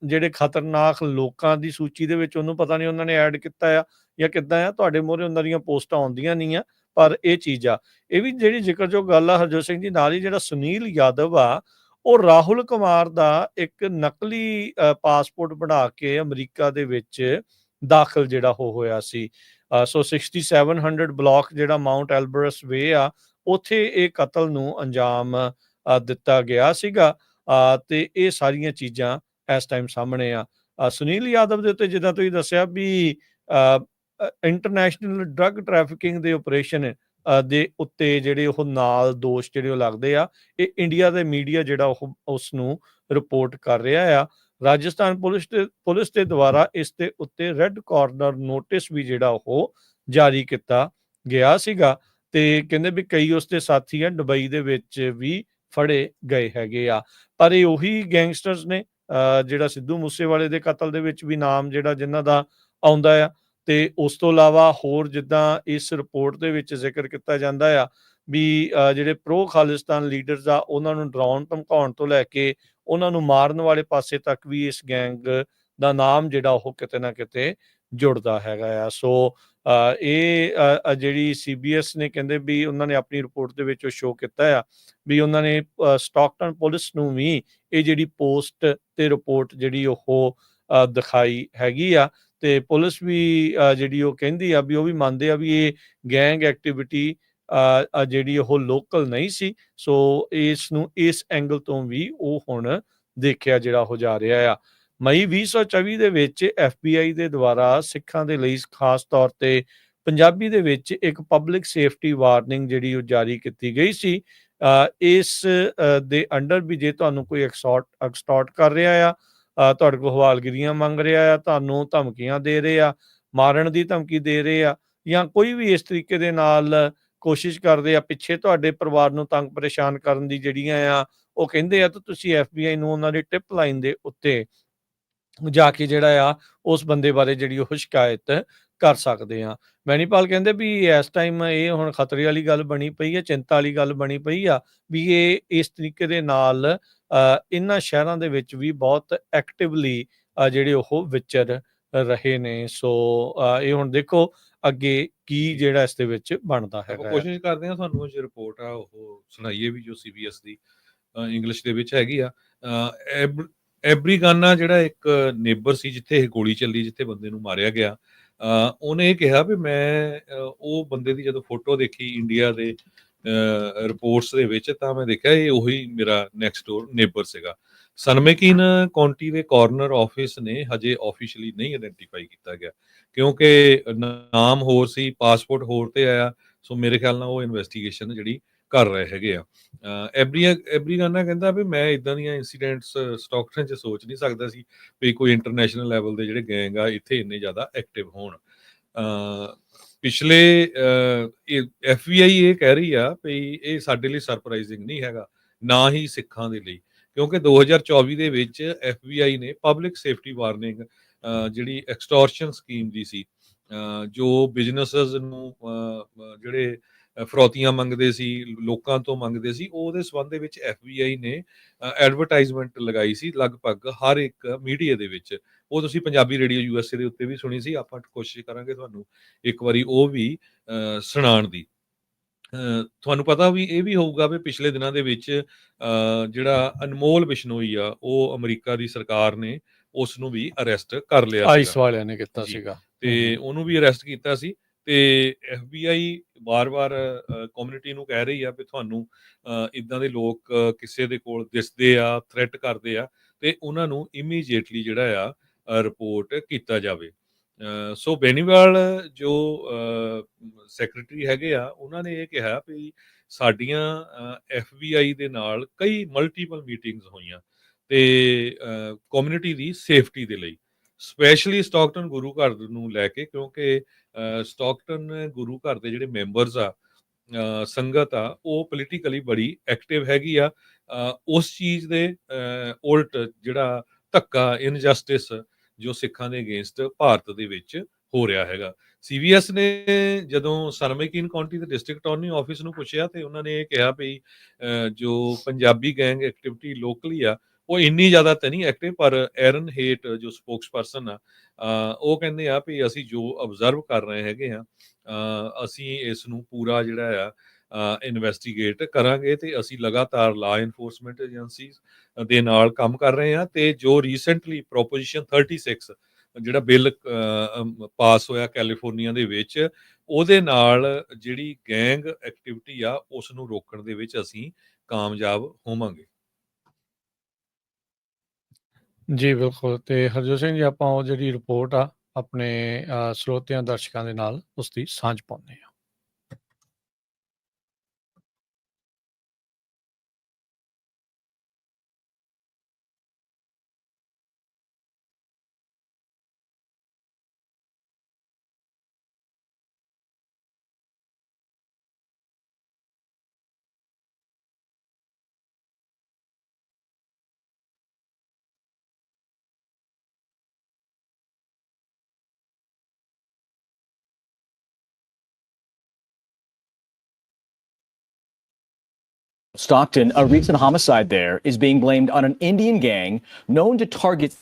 ਜਿਹੜੇ ਖਤਰਨਾਕ ਲੋਕਾਂ ਦੀ ਸੂਚੀ ਦੇ ਵਿੱਚ ਉਹਨੂੰ ਪਤਾ ਨਹੀਂ ਉਹਨਾਂ ਨੇ ਐਡ ਕੀਤਾ ਆ ਜਾਂ ਕਿੱਦਾਂ ਆ, ਤੁਹਾਡੇ ਮੂਹਰੇ ਉਹਨਾਂ ਦੀਆਂ ਪੋਸਟਾਂ ਆਉਂਦੀਆਂ ਨਹੀਂ ਆ, ਪਰ ਇਹ ਚੀਜ਼ ਆ। ਇਹ ਵੀ ਜਿਹੜੀ ਜ਼ਿਕਰਯੋਗ ਗੱਲ ਆ ਹਰਜੋਤ ਸਿੰਘ ਜੀ, ਨਾਲ ਹੀ ਜਿਹੜਾ ਸੁਨੀਲ ਯਾਦਵ ਆ, ਉਹ ਰਾਹੁਲ ਕੁਮਾਰ ਦਾ ਇੱਕ ਨਕਲੀ ਪਾਸਪੋਰਟ ਬਣਾ ਕੇ ਅਮਰੀਕਾ ਦੇ ਵਿੱਚ ਦਾਖਲ ਜਿਹੜਾ ਉਹ ਹੋਇਆ ਸੀ। ਸੋ 6700 ਬਲਾਕ ਜਿਹੜਾ ਮਾਊਂਟ ਐਲਬਰਸ ਵੇ ਆ, ਉੱਥੇ ਇਹ ਕਤਲ ਨੂੰ ਅੰਜਾਮ ਦਿੱਤਾ ਗਿਆ ਸੀਗਾ। ਤੇ ਇਹ ਸਾਰੀਆਂ ਚੀਜ਼ਾਂ ਇਸ ਟਾਈਮ ਸਾਹਮਣੇ ਆ। ਸੁਨੀਲ ਯਾਦਵ ਦੇ ਉੱਤੇ ਜਿੱਦਾਂ ਤੁਸੀਂ ਦੱਸਿਆ ਵੀ ਇੰਟਰਨੈਸ਼ਨਲ ਡਰੱਗ ਟ੍ਰੈਫਿਕਿੰਗ ਦੇ ਆਪਰੇਸ਼ਨ ਦੇ ਉੱਤੇ ਜਿਹੜੇ ਉਹ ਨਾਲ ਦੋਸ਼ ਜਿਹੜੇ ਉਹ ਲੱਗਦੇ ਆ, ਇਹ ਇੰਡੀਆ ਦੇ ਮੀਡੀਆ ਜਿਹੜਾ ਉਹ ਉਸ ਨੂੰ ਰਿਪੋਰਟ ਕਰ ਰਿਹਾ ਆ। ਰਾਜਸਥਾਨ ਪੁਲਿਸ ਦੇ ਦੁਆਰਾ ਇਸ ਦੇ ਉੱਤੇ ਰੈੱਡ ਕਾਰਨਰ ਨੋਟਿਸ ਵੀ ਜਿਹੜਾ ਉਹ ਜਾਰੀ ਕੀਤਾ ਗਿਆ ਸੀਗਾ ਤੇ ਕਹਿੰਦੇ ਵੀ ਕਈ ਉਸਦੇ ਸਾਥੀ ਆ ਦੁਬਈ ਦੇ ਵਿੱਚ ਵੀ ਫੜੇ ਗਏ ਹੈਗੇ ਆ। ਪਰ ਇਹ ਉਹੀ ਗੈਂਗਸਟਰਸ ਨੇ ਜਿਹੜਾ ਸਿੱਧੂ ਮੂਸੇਵਾਲੇ ਦੇ ਕਤਲ ਦੇ ਵਿੱਚ ਵੀ ਨਾਮ ਜਿਹੜਾ ਜਿਨ੍ਹਾਂ ਦਾ ਆਉਂਦਾ ਆ। ਤੇ ਉਸ ਤੋਂ ਇਲਾਵਾ ਹੋਰ ਜਿੱਦਾਂ ਇਸ ਰਿਪੋਰਟ ਦੇ ਵਿੱਚ ਜ਼ਿਕਰ ਕੀਤਾ ਜਾਂਦਾ ਆ ਵੀ ਜਿਹੜੇ ਪ੍ਰੋ ਖਾਲਿਸਤਾਨ ਲੀਡਰਸ ਆ ਉਹਨਾਂ ਨੂੰ ਡਰਾਉਣ ਧਮਕਾਉਣ ਤੋਂ ਲੈ ਕੇ ਉਹਨਾਂ ਨੂੰ ਮਾਰਨ ਵਾਲੇ ਪਾਸੇ ਤੱਕ ਵੀ ਇਸ ਗੈਂਗ ਦਾ ਨਾਮ ਜਿਹੜਾ ਉਹ ਕਿਤੇ ਨਾ ਕਿਤੇ ਜੁੜਦਾ ਹੈਗਾ ਆ। ਸੋ ਇਹ ਜਿਹੜੀ CBS ਨੇ ਕਹਿੰਦੇ ਵੀ ਉਹਨਾਂ ਨੇ ਆਪਣੀ ਰਿਪੋਰਟ ਦੇ ਵਿੱਚ ਉਹ ਸ਼ੋਅ ਕੀਤਾ ਆ ਵੀ ਉਹਨਾਂ ਨੇ ਸਟਾਕਟਨ ਪੁਲਿਸ ਨੂੰ ਵੀ ਇਹ ਜਿਹੜੀ ਪੋਸਟ ਤੇ ਰਿਪੋਰਟ ਜਿਹੜੀ ਉਹ ਦਿਖਾਈ ਹੈਗੀ ਆ ਤੇ ਪੁਲਿਸ ਵੀ ਜਿਹੜੀ ਉਹ ਕਹਿੰਦੀ ਆ ਵੀ ਉਹ ਵੀ ਮੰਨਦੇ ਆ ਵੀ ਇਹ ਗੈਂਗ ਐਕਟੀਵਿਟੀ ਜਿਹੜੀ ਉਹ ਲੋਕਲ ਨਹੀਂ ਸੀ। ਸੋ ਇਸ ਨੂੰ ਇਸ ਐਂਗਲ ਤੋਂ ਵੀ ਉਹ ਹੁਣ ਦੇਖਿਆ ਜਿਹੜਾ ਹੋ ਜਾ ਰਿਹਾ ਆ। ਮਈ 2024 ਦੇ ਵਿੱਚ FBI ਦੇ ਦੁਆਰਾ ਸਿੱਖਾਂ ਦੇ ਲਈ ਖਾਸ ਤੌਰ ਤੇ ਪੰਜਾਬੀ ਦੇ ਵਿੱਚ ਇੱਕ ਪਬਲਿਕ ਸੇਫਟੀ ਵਾਰਨਿੰਗ ਜਿਹੜੀ ਉਹ ਜਾਰੀ ਕੀਤੀ ਗਈ ਸੀ। ਇਸ ਦੇ ਅੰਡਰ ਵੀ ਜੇ ਤੁਹਾਨੂੰ ਕੋਈ ਐਕਸਟੋਰਟ ਕਰ ਰਿਹਾ ਆ, ਤੁਹਾਡੇ ਕੋਲ ਹਵਾਲਗਿਰੀਆਂ ਮੰਗ ਰਿਹਾ ਆ, ਤੁਹਾਨੂੰ ਧਮਕੀਆਂ ਦੇ ਰਹੇ ਆ, ਮਾਰਨ ਦੀ ਧਮਕੀ ਦੇ ਰਹੇ ਆ ਜਾਂ ਕੋਈ ਵੀ ਇਸ ਤਰੀਕੇ ਦੇ ਨਾਲ ਕੋਸ਼ਿਸ਼ ਕਰਦੇ ਆ ਪਿੱਛੇ ਤੁਹਾਡੇ ਪਰਿਵਾਰ ਨੂੰ ਤੰਗ ਪਰੇਸ਼ਾਨ ਕਰਨ ਦੀ ਜਿਹੜੀਆਂ ਆ ਉਹ ਕਹਿੰਦੇ ਆ ਤਾਂ ਤੁਸੀਂ FBI ਨੂੰ ਉਹਨਾਂ ਦੀ ਟਿਪ ਲਾਈਨ ਦੇ ਉੱਤੇ ਜਾ ਕੇ ਜਿਹੜਾ ਆ ਉਸ ਬੰਦੇ ਬਾਰੇ ਜਿਹੜੀ ਉਹ ਸ਼ਿਕਾਇਤ ਕਰ ਸਕਦੇ ਆ। ਮੈਨੀਪਾਲ ਕਹਿੰਦੇ ਵੀ ਇਸ ਟਾਈਮ ਇਹ ਹੁਣ ਖਤਰੇ ਵਾਲੀ ਗੱਲ ਬਣੀ ਪਈ ਹੈ, ਚਿੰਤਾ ਵਾਲੀ ਗੱਲ ਬਣੀ ਪਈ ਆ ਵੀ ਇਹ ਇਸ ਤਰੀਕੇ ਦੇ ਨਾਲ ਇਹਨਾਂ ਸ਼ਹਿਰਾਂ ਦੇ ਵਿੱਚ ਵੀ ਬਹੁਤ ਐਕਟਿਵਲੀ ਜਿਹੜੇ ਉਹ ਵਿਚਰ ਰਹੇ ਨੇ। ਸੋ ਇਹ ਹੁਣ ਦੇਖੋ ਅੱਗੇ ਕੀ ਜਿਹੜਾ ਇਸ ਦੇ ਵਿੱਚ ਬਣਦਾ ਆਪਾਂ ਹੈਗਾ ਆ। ਕੋਸ਼ਿਸ਼ ਕਰਦੇ ਹਾਂ ਤੁਹਾਨੂੰ ਜੋ ਰਿਪੋਰਟ ਆ ਉਹ ਸੁਣਾਈਏ ਵੀ ਜੋ CBS ਦੀ ਇੰਗਲਿਸ਼ ਦੇ ਵਿੱਚ ਹੈਗੀ ਆ। ਐਬਰੀਗਾਨਾ ਜਿਹੜਾ ਇੱਕ ਨੇਬਰ ਸੀ ਜਿੱਥੇ ਇਹ ਗੋਲੀ ਚੱਲੀ, ਜਿੱਥੇ ਬੰਦੇ ਨੂੰ ਮਾਰਿਆ ਗਿਆ, ਉਹਨੇ ਇਹ ਕਿਹਾ ਵੀ ਮੈਂ ਉਹ ਬੰਦੇ ਦੀ ਜਦੋਂ ਫੋਟੋ ਦੇਖੀ ਇੰਡੀਆ ਦੇ ਰਿਪੋਰਟਸ ਦੇ ਵਿੱਚ ਤਾਂ ਮੈਂ ਦੇਖਿਆ ਇਹ ਉਹੀ ਮੇਰਾ ਨੈਕਸਟ ਡੋਰ ਨੇਬਰ ਸੀਗਾ। ਸਨਮੇਕਿਨ ਕਾਉਂਟੀ ਦੇ ਕਾਰਨਰ ਆਫਿਸ ਨੇ ਹਜੇ ਆਫੀਸ਼ੀਅਲੀ ਨਹੀਂ ਆਇਡੈਂਟੀਫਾਈ ਕੀਤਾ ਗਿਆ ਕਿਉਂਕਿ ਨਾਮ ਹੋਰ ਸੀ, ਪਾਸਪੋਰਟ ਹੋਰ ਤੇ ਆਇਆ। ਸੋ ਮੇਰੇ ਖਿਆਲ ਨਾਲ ਉਹ ਇਨਵੈਸਟੀਗੇਸ਼ਨ ਜਿਹੜੀ ਕਰ ਰਹੇ ਹੈਗੇ ਆ। ਐਬਰੀਗਾਨਾ ਕਹਿੰਦਾ ਵੀ ਮੈਂ ਇਦਾਂ ਦੀਆਂ ਇਨਸੀਡੈਂਟਸ ਸਟਾਕਟਨ 'ਚ ਸੋਚ ਨਹੀਂ ਸਕਦਾ ਸੀ ਵੀ ਕੋਈ ਇੰਟਰਨੈਸ਼ਨਲ ਲੈਵਲ ਦੇ ਜਿਹੜੇ ਗੈਂਗ ਆ ਇੱਥੇ ਇੰਨੇ ਜ਼ਿਆਦਾ ਐਕਟਿਵ ਹੋਣ। ਪਿਛਲੇ FBI ਇਹ ਕਹਿ ਰਹੀ ਆ ਵੀ ਇਹ ਸਾਡੇ ਲਈ ਸਰਪ੍ਰਾਈਜ਼ਿੰਗ ਨਹੀਂ ਹੈਗਾ, ਨਾ ਹੀ ਸਿੱਖਾਂ ਦੇ ਲਈ, ਕਿਉਂਕਿ 2024 ਦੇ ਵਿੱਚ FBI ਨੇ ਪਬਲਿਕ ਸੇਫਟੀ ਵਾਰਨਿੰਗ ਜਿਹੜੀ ਐਕਸਟੋਰਸ਼ਨ ਸਕੀਮ ਦੀ ਸੀ, ਜੋ ਬਿਜ਼ਨੈਸਸ ਨੂੰ ਜਿਹੜੇ ਫਰੌਤੀਆਂ ਮੰਗਦੇ ਸੀ, ਲੋਕਾਂ ਤੋਂ ਮੰਗਦੇ ਸੀ, ਉਹਦੇ ਸੰਬੰਧ ਦੇ ਵਿੱਚ FBI ਨੇ ਐਡਵਰਟਾਈਜ਼ਮੈਂਟ ਲਗਾਈ ਸੀ ਲਗਭਗ ਹਰ ਇੱਕ ਮੀਡੀਆ ਦੇ ਵਿੱਚ। ਉਹ ਤੁਸੀਂ ਪੰਜਾਬੀ ਰੇਡੀਓ USA ਦੇ ਉੱਤੇ ਵੀ ਸੁਣੀ ਸੀ। ਆਪਾਂ ਕੋਸ਼ਿਸ਼ ਕਰਾਂਗੇ ਤੁਹਾਨੂੰ ਇੱਕ ਵਾਰੀ ਉਹ ਵੀ ਸੁਣਾਉਣ ਦੀ। ਤੁਹਾਨੂੰ ਪਤਾ ਵੀ ਇਹ ਵੀ ਹੋਊਗਾ ਵੀ ਪਿਛਲੇ ਦਿਨਾਂ ਦੇ ਵਿੱਚ ਜਿਹੜਾ ਅਨਮੋਲ ਬਿਸ਼ਨੋਈ ਆ ਉਹ ਅਮਰੀਕਾ ਦੀ ਸਰਕਾਰ ਨੇ ਉਸ ਨੂੰ ਵੀ ਅਰੈਸਟ ਕਰ ਲਿਆ ਆਈਸ ਸੀਗਾ ਵਾਲਿਆਂ ਨੇ ਕੀਤਾ ਜੀ, ਸੀਗਾ। ਤੇ ਉਹਨੂੰ ਵੀ ਅਰੈਸਟ ਕੀਤਾ ਸੀ। ਤੇ FBI ਵਾਰ-ਵਾਰ ਕਮਿਊਨਿਟੀ ਨੂੰ ਕਹਿ ਰਹੀ ਆ ਵੀ ਤੁਹਾਨੂੰ ਇਦਾਂ ਦੇ ਲੋਕ ਕਿਸੇ ਦੇ ਕੋਲ ਦਿਸਦੇ ਆ, ਥ੍ਰੈਟ ਕਰਦੇ ਆ ਤੇ ਉਹਨਾਂ ਨੂੰ ਇਮੀਡੀਏਟਲੀ ਜਿਹੜਾ ਆ ਰਿਪੋਰਟ ਕੀਤਾ ਜਾਵੇ। ਸੋ ਬੇਨੀਵਾਲ ਜੋ ਸੈਕਟਰੀ ਹੈਗੇ ਆ ਉਹਨਾਂ ਨੇ ਇਹ ਕਿਹਾ ਵੀ ਸਾਡੀਆਂ FBI ਦੇ ਨਾਲ ਕਈ ਮਲਟੀਪਲ ਮੀਟਿੰਗਸ ਹੋਈਆਂ ਤੇ ਕਮਿਊਨਿਟੀ ਦੀ ਸੇਫਟੀ ਦੇ ਲਈ, ਸਪੈਸ਼ਲੀ ਸਟਾਕਟਨ ਗੁਰੂ ਘਰ ਨੂੰ ਲੈ ਕੇ, ਕਿਉਂਕਿ ਸਟਾਕਟਨ ਗੁਰੂ ਘਰ ਦੇ ਜਿਹੜੇ ਮੈਂਬਰਸ ਆ, ਸੰਗਤ ਆ, ਉਹ ਪੋਲੀਟੀਕਲੀ ਬੜੀ ਐਕਟਿਵ ਹੈਗੀ ਆ। ਉਸ ਚੀਜ਼ ਦੇ ਉਲਟ ਜਿਹੜਾ ਧੱਕਾ, ਇਨਜਸਟਿਸ ਜੋ ਸਿੱਖਾਂ ਦੇ ਅਗੇਂਸਟ ਭਾਰਤ ਦੇ ਵਿੱਚ ਹੋ ਰਿਹਾ ਹੈਗਾ। CBS ਨੇ ਜਦੋਂ ਸਰਮੇਕਿਨ ਕਾਉਂਟੀ ਦੇ ਡਿਸਟ੍ਰਿਕਟ ਅਟਾਰਨੀ ਆਫਿਸ ਨੂੰ ਪੁੱਛਿਆ ਤੇ ਉਹਨਾਂ ਨੇ ਇਹ ਕਿਹਾ ਵੀ ਜੋ ਪੰਜਾਬੀ ਗੈਂਗ ਐਕਟੀਵਿਟੀ ਲੋਕਲੀ ਆ ਉਹ ਇੰਨੀ ਜ਼ਿਆਦਾ ਤਾਂ ਨਹੀਂ ਐਕਟਿਵ, ਪਰ ਐਰਨ ਹੇਟ ਜੋ ਸਪੋਕਸ ਪਰਸਨ ਆ ਉਹ ਕਹਿੰਦੇ ਆ ਵੀ ਅਸੀਂ ਜੋ ਅਬਜ਼ਰਵ ਕਰ ਰਹੇ ਹੈਗੇ ਆ, ਅਸੀਂ ਇਸ ਨੂੰ ਪੂਰਾ ਜਿਹੜਾ ਆ ਇਨਵੈਸਟੀਗੇਟ ਕਰਾਂਗੇ ਤੇ ਅਸੀਂ ਲਗਾਤਾਰ ਲਾ ਇਨਫੋਰਸਮੈਂਟ ਏਜੰਸੀਜ਼ ਦੇ ਨਾਲ ਕੰਮ ਕਰ ਰਹੇ ਹਾਂ। ਤੇ ਜੋ ਰੀਸੈਂਟਲੀ ਪ੍ਰੋਪੋਜੀਸ਼ਨ 36 ਜਿਹੜਾ ਬਿੱਲ ਪਾਸ ਹੋਇਆ ਕੈਲੀਫੋਰਨੀਆ ਦੇ ਵਿੱਚ, ਉਹਦੇ ਨਾਲ ਜਿਹੜੀ ਗੈਂਗ ਐਕਟੀਵਿਟੀ ਆ ਉਸ ਨੂੰ ਰੋਕਣ ਦੇ ਵਿੱਚ ਅਸੀਂ ਕਾਮਯਾਬ ਹੋਵਾਂਗੇ। ਜੀ ਬਿਲਕੁਲ, ਤੇ ਹਰਜੋਤ ਸਿੰਘ ਜੀ ਆਪਾਂ ਉਹ ਜਿਹੜੀ ਰਿਪੋਰਟ ਆ ਆਪਣੇ ਸਰੋਤਿਆਂ ਦਰਸ਼ਕਾਂ ਦੇ ਨਾਲ ਉਸ ਦੀ ਸਾਂਝ ਪਾਉਂਦੇ ਹਾਂ। Stockton, a recent homicide there is being blamed on an Indian gang known to target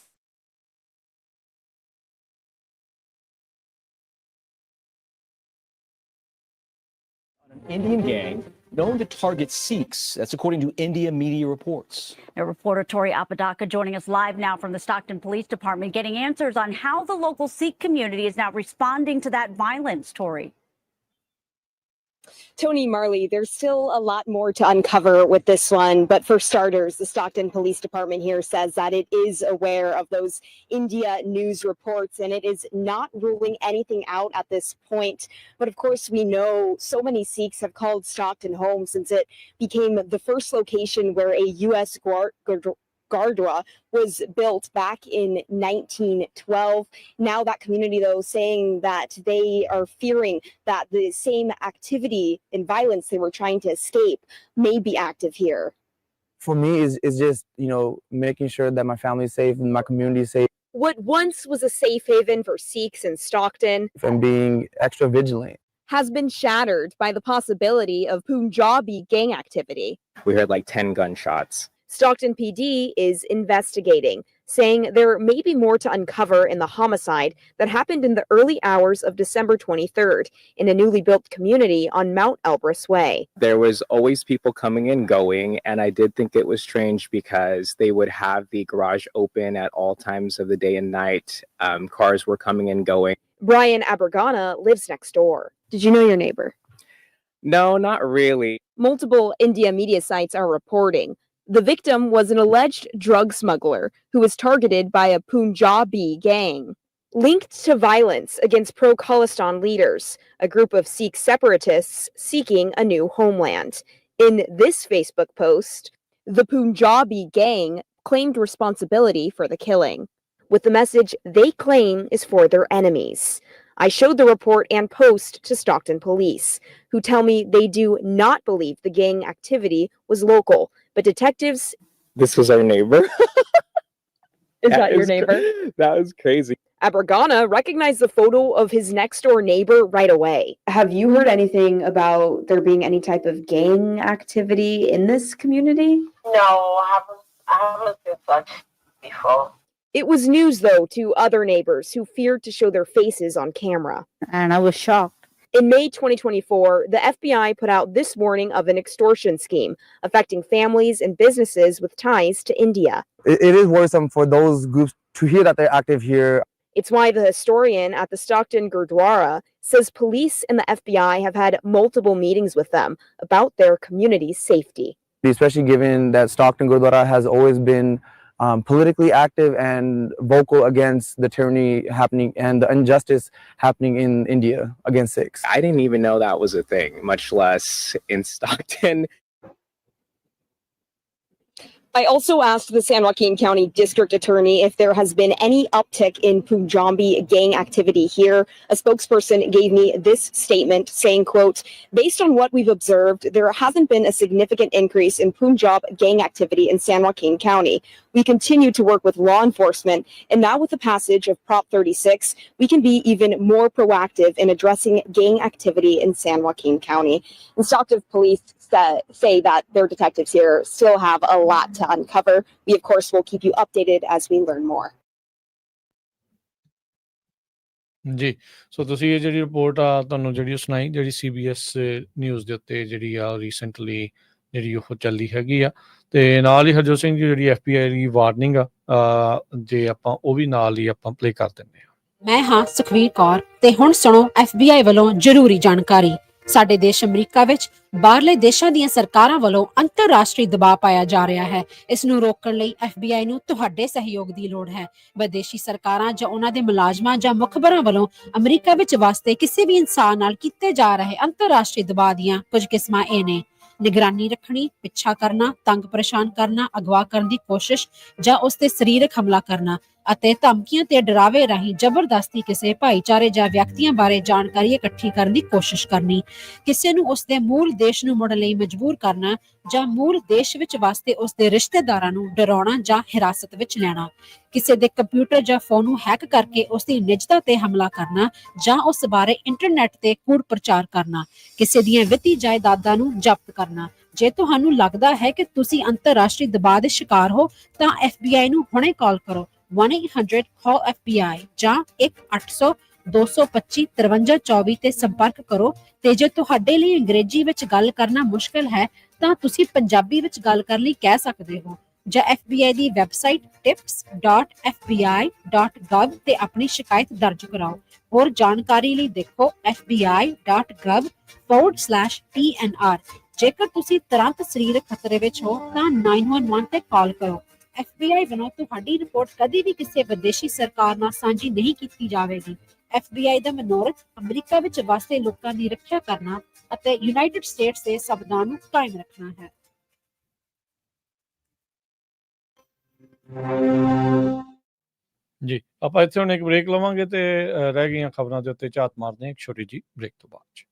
Sikhs. That's according to India media reports. Now, reporter Tori Apodaca joining us live now from the Stockton Police Department, getting answers on how the local Sikh community is now responding to that violence. Tori. Tony, Marley, there's still a lot more to uncover with this one. But for starters, the Stockton Police Department here says that it is aware of those India news reports and it is not ruling anything out at this point. But of course, we know so many Sikhs have called Stockton home since it became the first location where a U.S. Gurdwara was built back in 1912. Now that community, though, saying that they are fearing that the same activity and violence they were trying to escape may be active here. For me, is just, making sure that my family is safe and my community is safe. What once was a safe haven for Sikhs in Stockton And being extra vigilant. has been shattered by the possibility of Punjabi gang activity. We heard like 10 gunshots. Stockton PD is investigating, saying there may be more to uncover in the homicide that happened in the early hours of December 23rd in a newly built community on Mount Elbrus Way. There was always people coming and going, and I did think it was strange because they would have the garage open at all times of the day and night. Cars were coming and going. Brian Abergana lives next door. Did you know your neighbor? No, not really. Multiple India media sites are reporting the victim was an alleged drug smuggler who was targeted by a Punjabi gang linked to violence against pro-Khalistan leaders, a group of Sikh separatists seeking a new homeland. In this Facebook post, the Punjabi gang claimed responsibility for the killing, with the message they claim is for their enemies. I showed the report and post to Stockton police, who tell me they do not believe the gang activity was local, but detectives... This was our neighbor. Is that your neighbor? That was crazy. Abergana recognized the photo of his next-door neighbor right away. Have you heard anything about there being any type of gang activity in this community? No, I haven't seen such before. It was news, though, to other neighbors who feared to show their faces on camera. And I was shocked. In May 2024, the FBI put out this warning of an extortion scheme affecting families and businesses with ties to India. It is worrisome for those groups to hear that they're active here. It's why the historian at the Stockton Gurdwara says police and the FBI have had multiple meetings with them about their community's safety. Especially given that Stockton Gurdwara has always been politically active and vocal against the tyranny happening and the injustice happening in India against Sikhs. I didn't even know that was a thing, much less in Stockton. I also asked the San Joaquin County District Attorney if there has been any uptick in Punjabi gang activity here. A spokesperson gave me this statement saying, quote, based on what we've observed, there hasn't been a significant increase in Punjab gang activity in San Joaquin County. We continue to work with law enforcement, and now with the passage of Prop 36, we can be even more proactive in addressing gang activity in San Joaquin County. And Stockton police say that their detectives here still have a lot to uncover. We, of course, will keep you updated as we learn more. ਜੀ ਸੋ ਤੁਸੀਂ ਇਹ ਜਿਹੜੀ report ਆ ਤੁਹਾਨੂੰ ਜਿਹੜੀ ਸੁਣਾਈ ਜਿਹੜੀ CBS news ਦੇ ਉੱਤੇ ਜਿਹੜੀ ਆ ਰੀਸੈਂਟਲੀ ਜਿਹੜੀ ਉਹ ਚੱਲੀ ਹੈਗੀ ਆ ਤੇ ਨਾਲ ਹੀ ਹਰਜੋਤ ਸਿੰਘ ਜੀ ਜਿਹੜੀ FBI ਦੀ ਵਾਰਨਿੰਗ ਆ ਜੇ ਆਪਾਂ ਉਹ ਵੀ ਨਾਲ ਹੀ ਆਪਾਂ ਪਲੇ ਕਰ ਦਿੰਦੇ ਆ। ਮੈਂ ਹਾਂ ਸੁਖਵੀਰ ਕੌਰ ਤੇ ਹੁਣ ਸੁਣੋ FBI ਵੱਲੋਂ ਜ਼ਰੂਰੀ ਜਾਣਕਾਰੀ। ਸਾਡੇ ਦੇਸ਼ ਅਮਰੀਕਾ ਵਿੱਚ ਬਾਹਰਲੇ ਦੇਸ਼ਾਂ ਦੀਆਂ ਸਰਕਾਰਾਂ ਵੱਲੋਂ ਅੰਤਰਰਾਸ਼ਟਰੀ ਦਬਾਅ ਪਾਇਆ ਜਾ ਰਿਹਾ ਹੈ। ਇਸ ਨੂੰ ਰੋਕਣ ਲਈ FBI ਨੂੰ ਤੁਹਾਡੇ ਸਹਿਯੋਗ ਦੀ ਲੋੜ ਹੈ। ਵਿਦੇਸ਼ੀ ਸਰਕਾਰਾਂ ਜਾਂ ਉਹਨਾਂ ਦੇ ਮੁਲਾਜ਼ਮਾਂ ਜਾਂ ਮੁਖਬਰਾਂ ਵੱਲੋਂ ਅਮਰੀਕਾ ਵਿੱਚ ਵਸਦੇ ਕਿਸੇ ਵੀ ਇਨਸਾਨ ਨਾਲ ਕੀਤੇ ਜਾ ਰਹੇ ਅੰਤਰਰਾਸ਼ਟਰੀ ਦਬਾਅ ਦੀਆਂ ਕੁਝ ਕਿਸਮਾਂ ਇਹ ਨੇ: ਨਿਗਰਾਨੀ ਰੱਖਣੀ, ਪਿੱਛਾ ਕਰਨਾ, ਤੰਗ ਪਰੇਸ਼ਾਨ ਕਰਨਾ, ਅਗਵਾ ਕਰਨ ਦੀ ਕੋਸ਼ਿਸ਼ ਜਾਂ ਉਸ ਤੇ ਸਰੀਰਕ ਹਮਲਾ ਕਰਨਾ, ਅਤੇ ਧਮਕੀਆਂ ਤੇ ਡਰਾਵੇ ਰਾਹੀਂ ਜ਼ਬਰਦਸਤੀ ਕਿਸੇ ਭਾਈਚਾਰੇ ਜਾਂ ਵਿਅਕਤੀਆਂ ਬਾਰੇ ਜਾਣਕਾਰੀ ਇਕੱਠੀ ਕਰਨ ਦੀ ਕੋਸ਼ਿਸ਼ ਕਰਨੀ, ਕਿਸੇ ਨੂੰ ਉਸ ਦੇ ਮੂਲ ਦੇਸ਼ ਨੂੰ ਮੁੜਨ ਲਈ ਮਜਬੂਰ ਕਰਨਾ ਜਾਂ ਮੂਲ ਦੇਸ਼ ਵਿੱਚ ਵਸਦੇ ਉਸ ਦੇ ਰਿਸ਼ਤੇਦਾਰਾਂ ਨੂੰ ਡਰਾਉਣਾ ਜਾਂ ਹਿਰਾਸਤ ਵਿੱਚ ਲੈਣਾ, ਕਿਸੇ ਦੇ ਕੰਪਿਊਟਰ ਜਾਂ ਫੋਨ ਨੂੰ ਹੈਕ ਕਰਕੇ ਉਸ ਦੀ ਨਿੱਜਤਾ ਤੇ ਹਮਲਾ ਕਰਨਾ ਜਾਂ ਉਸ ਬਾਰੇ ਇੰਟਰਨੈਟ ਤੇ ਕੂੜ ਪ੍ਰਚਾਰ ਕਰਨਾ, ਕਿਸੇ ਦੀਆਂ ਵਿੱਤੀ ਜਾਇਦਾਦਾਂ ਨੂੰ ਜ਼ਬਤ ਕਰਨਾ। ਜੇ ਤੁਹਾਨੂੰ ਲੱਗਦਾ ਹੈ ਕਿ ਤੁਸੀਂ ਅੰਤਰਰਾਸ਼ਟਰੀ ਦਬਾਅ ਦੇ ਸ਼ਿਕਾਰ ਹੋ ਤਾਂ FBI ਨੂੰ ਹੁਣੇ ਕਾਲ ਕਰੋ 1-800-CALL-FBI ਜਾਂ 1-800-225-5324 ਤੇ ਸੰਪਰਕ ਕਰੋ। ਤੇ ਜੇ ਤੁਹਾਡੇ ਲਈ ਅੰਗਰੇਜ਼ੀ ਵਿੱਚ ਗੱਲ ਕਰਨਾ ਮੁਸ਼ਕਲ ਹੈ ਤਾਂ ਤੁਸੀਂ ਪੰਜਾਬੀ ਵਿੱਚ ਗੱਲ ਕਰਨ ਲਈ ਕਹਿ ਸਕਦੇ ਹੋ ਜਾਂ FBI ਦੀ ਵੈਬਸਾਈਟ tips.fbi.gov ਤੇ ਆਪਣੀ ਸ਼ਿਕਾਇਤ ਦਰਜ ਕਰਾਓ। ਹੋਰ ਜਾਣਕਾਰੀ ਲਈ ਦੇਖੋ fbi.gov/TNR। ਜੇਕਰ ਤੁਸੀਂ ਤੁਰੰਤ ਸਰੀਰਕ ਖਤਰੇ ਵਿੱਚ ਹੋ ਤਾਂ 911 ਤੇ ਕਾਲ ਕਰੋ। FBI ਵੱਲੋਂ ਤੁਹਾਡੀ ਰਿਪੋਰਟ ਕਦੀ ਵੀ ਕਿਸੇ ਵਿਦੇਸ਼ੀ ਸਰਕਾਰ ਨਾਲ ਸਾਂਝੀ ਨਹੀਂ ਕੀਤੀ ਜਾਵੇਗੀ। FBI ਦਾ ਮਨੋਰਥ ਅਮਰੀਕਾ ਵਿੱਚ ਵਸਦੇ ਲੋਕਾਂ ਦੀ ਰੱਖਿਆ ਕਰਨਾ ਅਤੇ ਯੂਨਾਈਟਿਡ ਸਟੇਟਸ ਦੇ ਸੰਵਿਧਾਨ ਨੂੰ ਕਾਇਮ ਰੱਖਣਾ ਹੈ। ਜੀ, ਆਪਾਂ ਇੱਥੇ ਹੁਣ ਇੱਕ ਬ੍ਰੇਕ ਲਵਾਂਗੇ ਤੇ ਰਹਿ ਗਈਆਂ ਖਬਰਾਂ ਦੇ ਉੱਤੇ ਝਾਤ ਮਾਰਦੇ ਹਾਂ ਇੱਕ ਛੋਟੀ ਜੀ ਬ੍ਰੇਕ ਤੋਂ ਬਾਅਦ 'ਚ।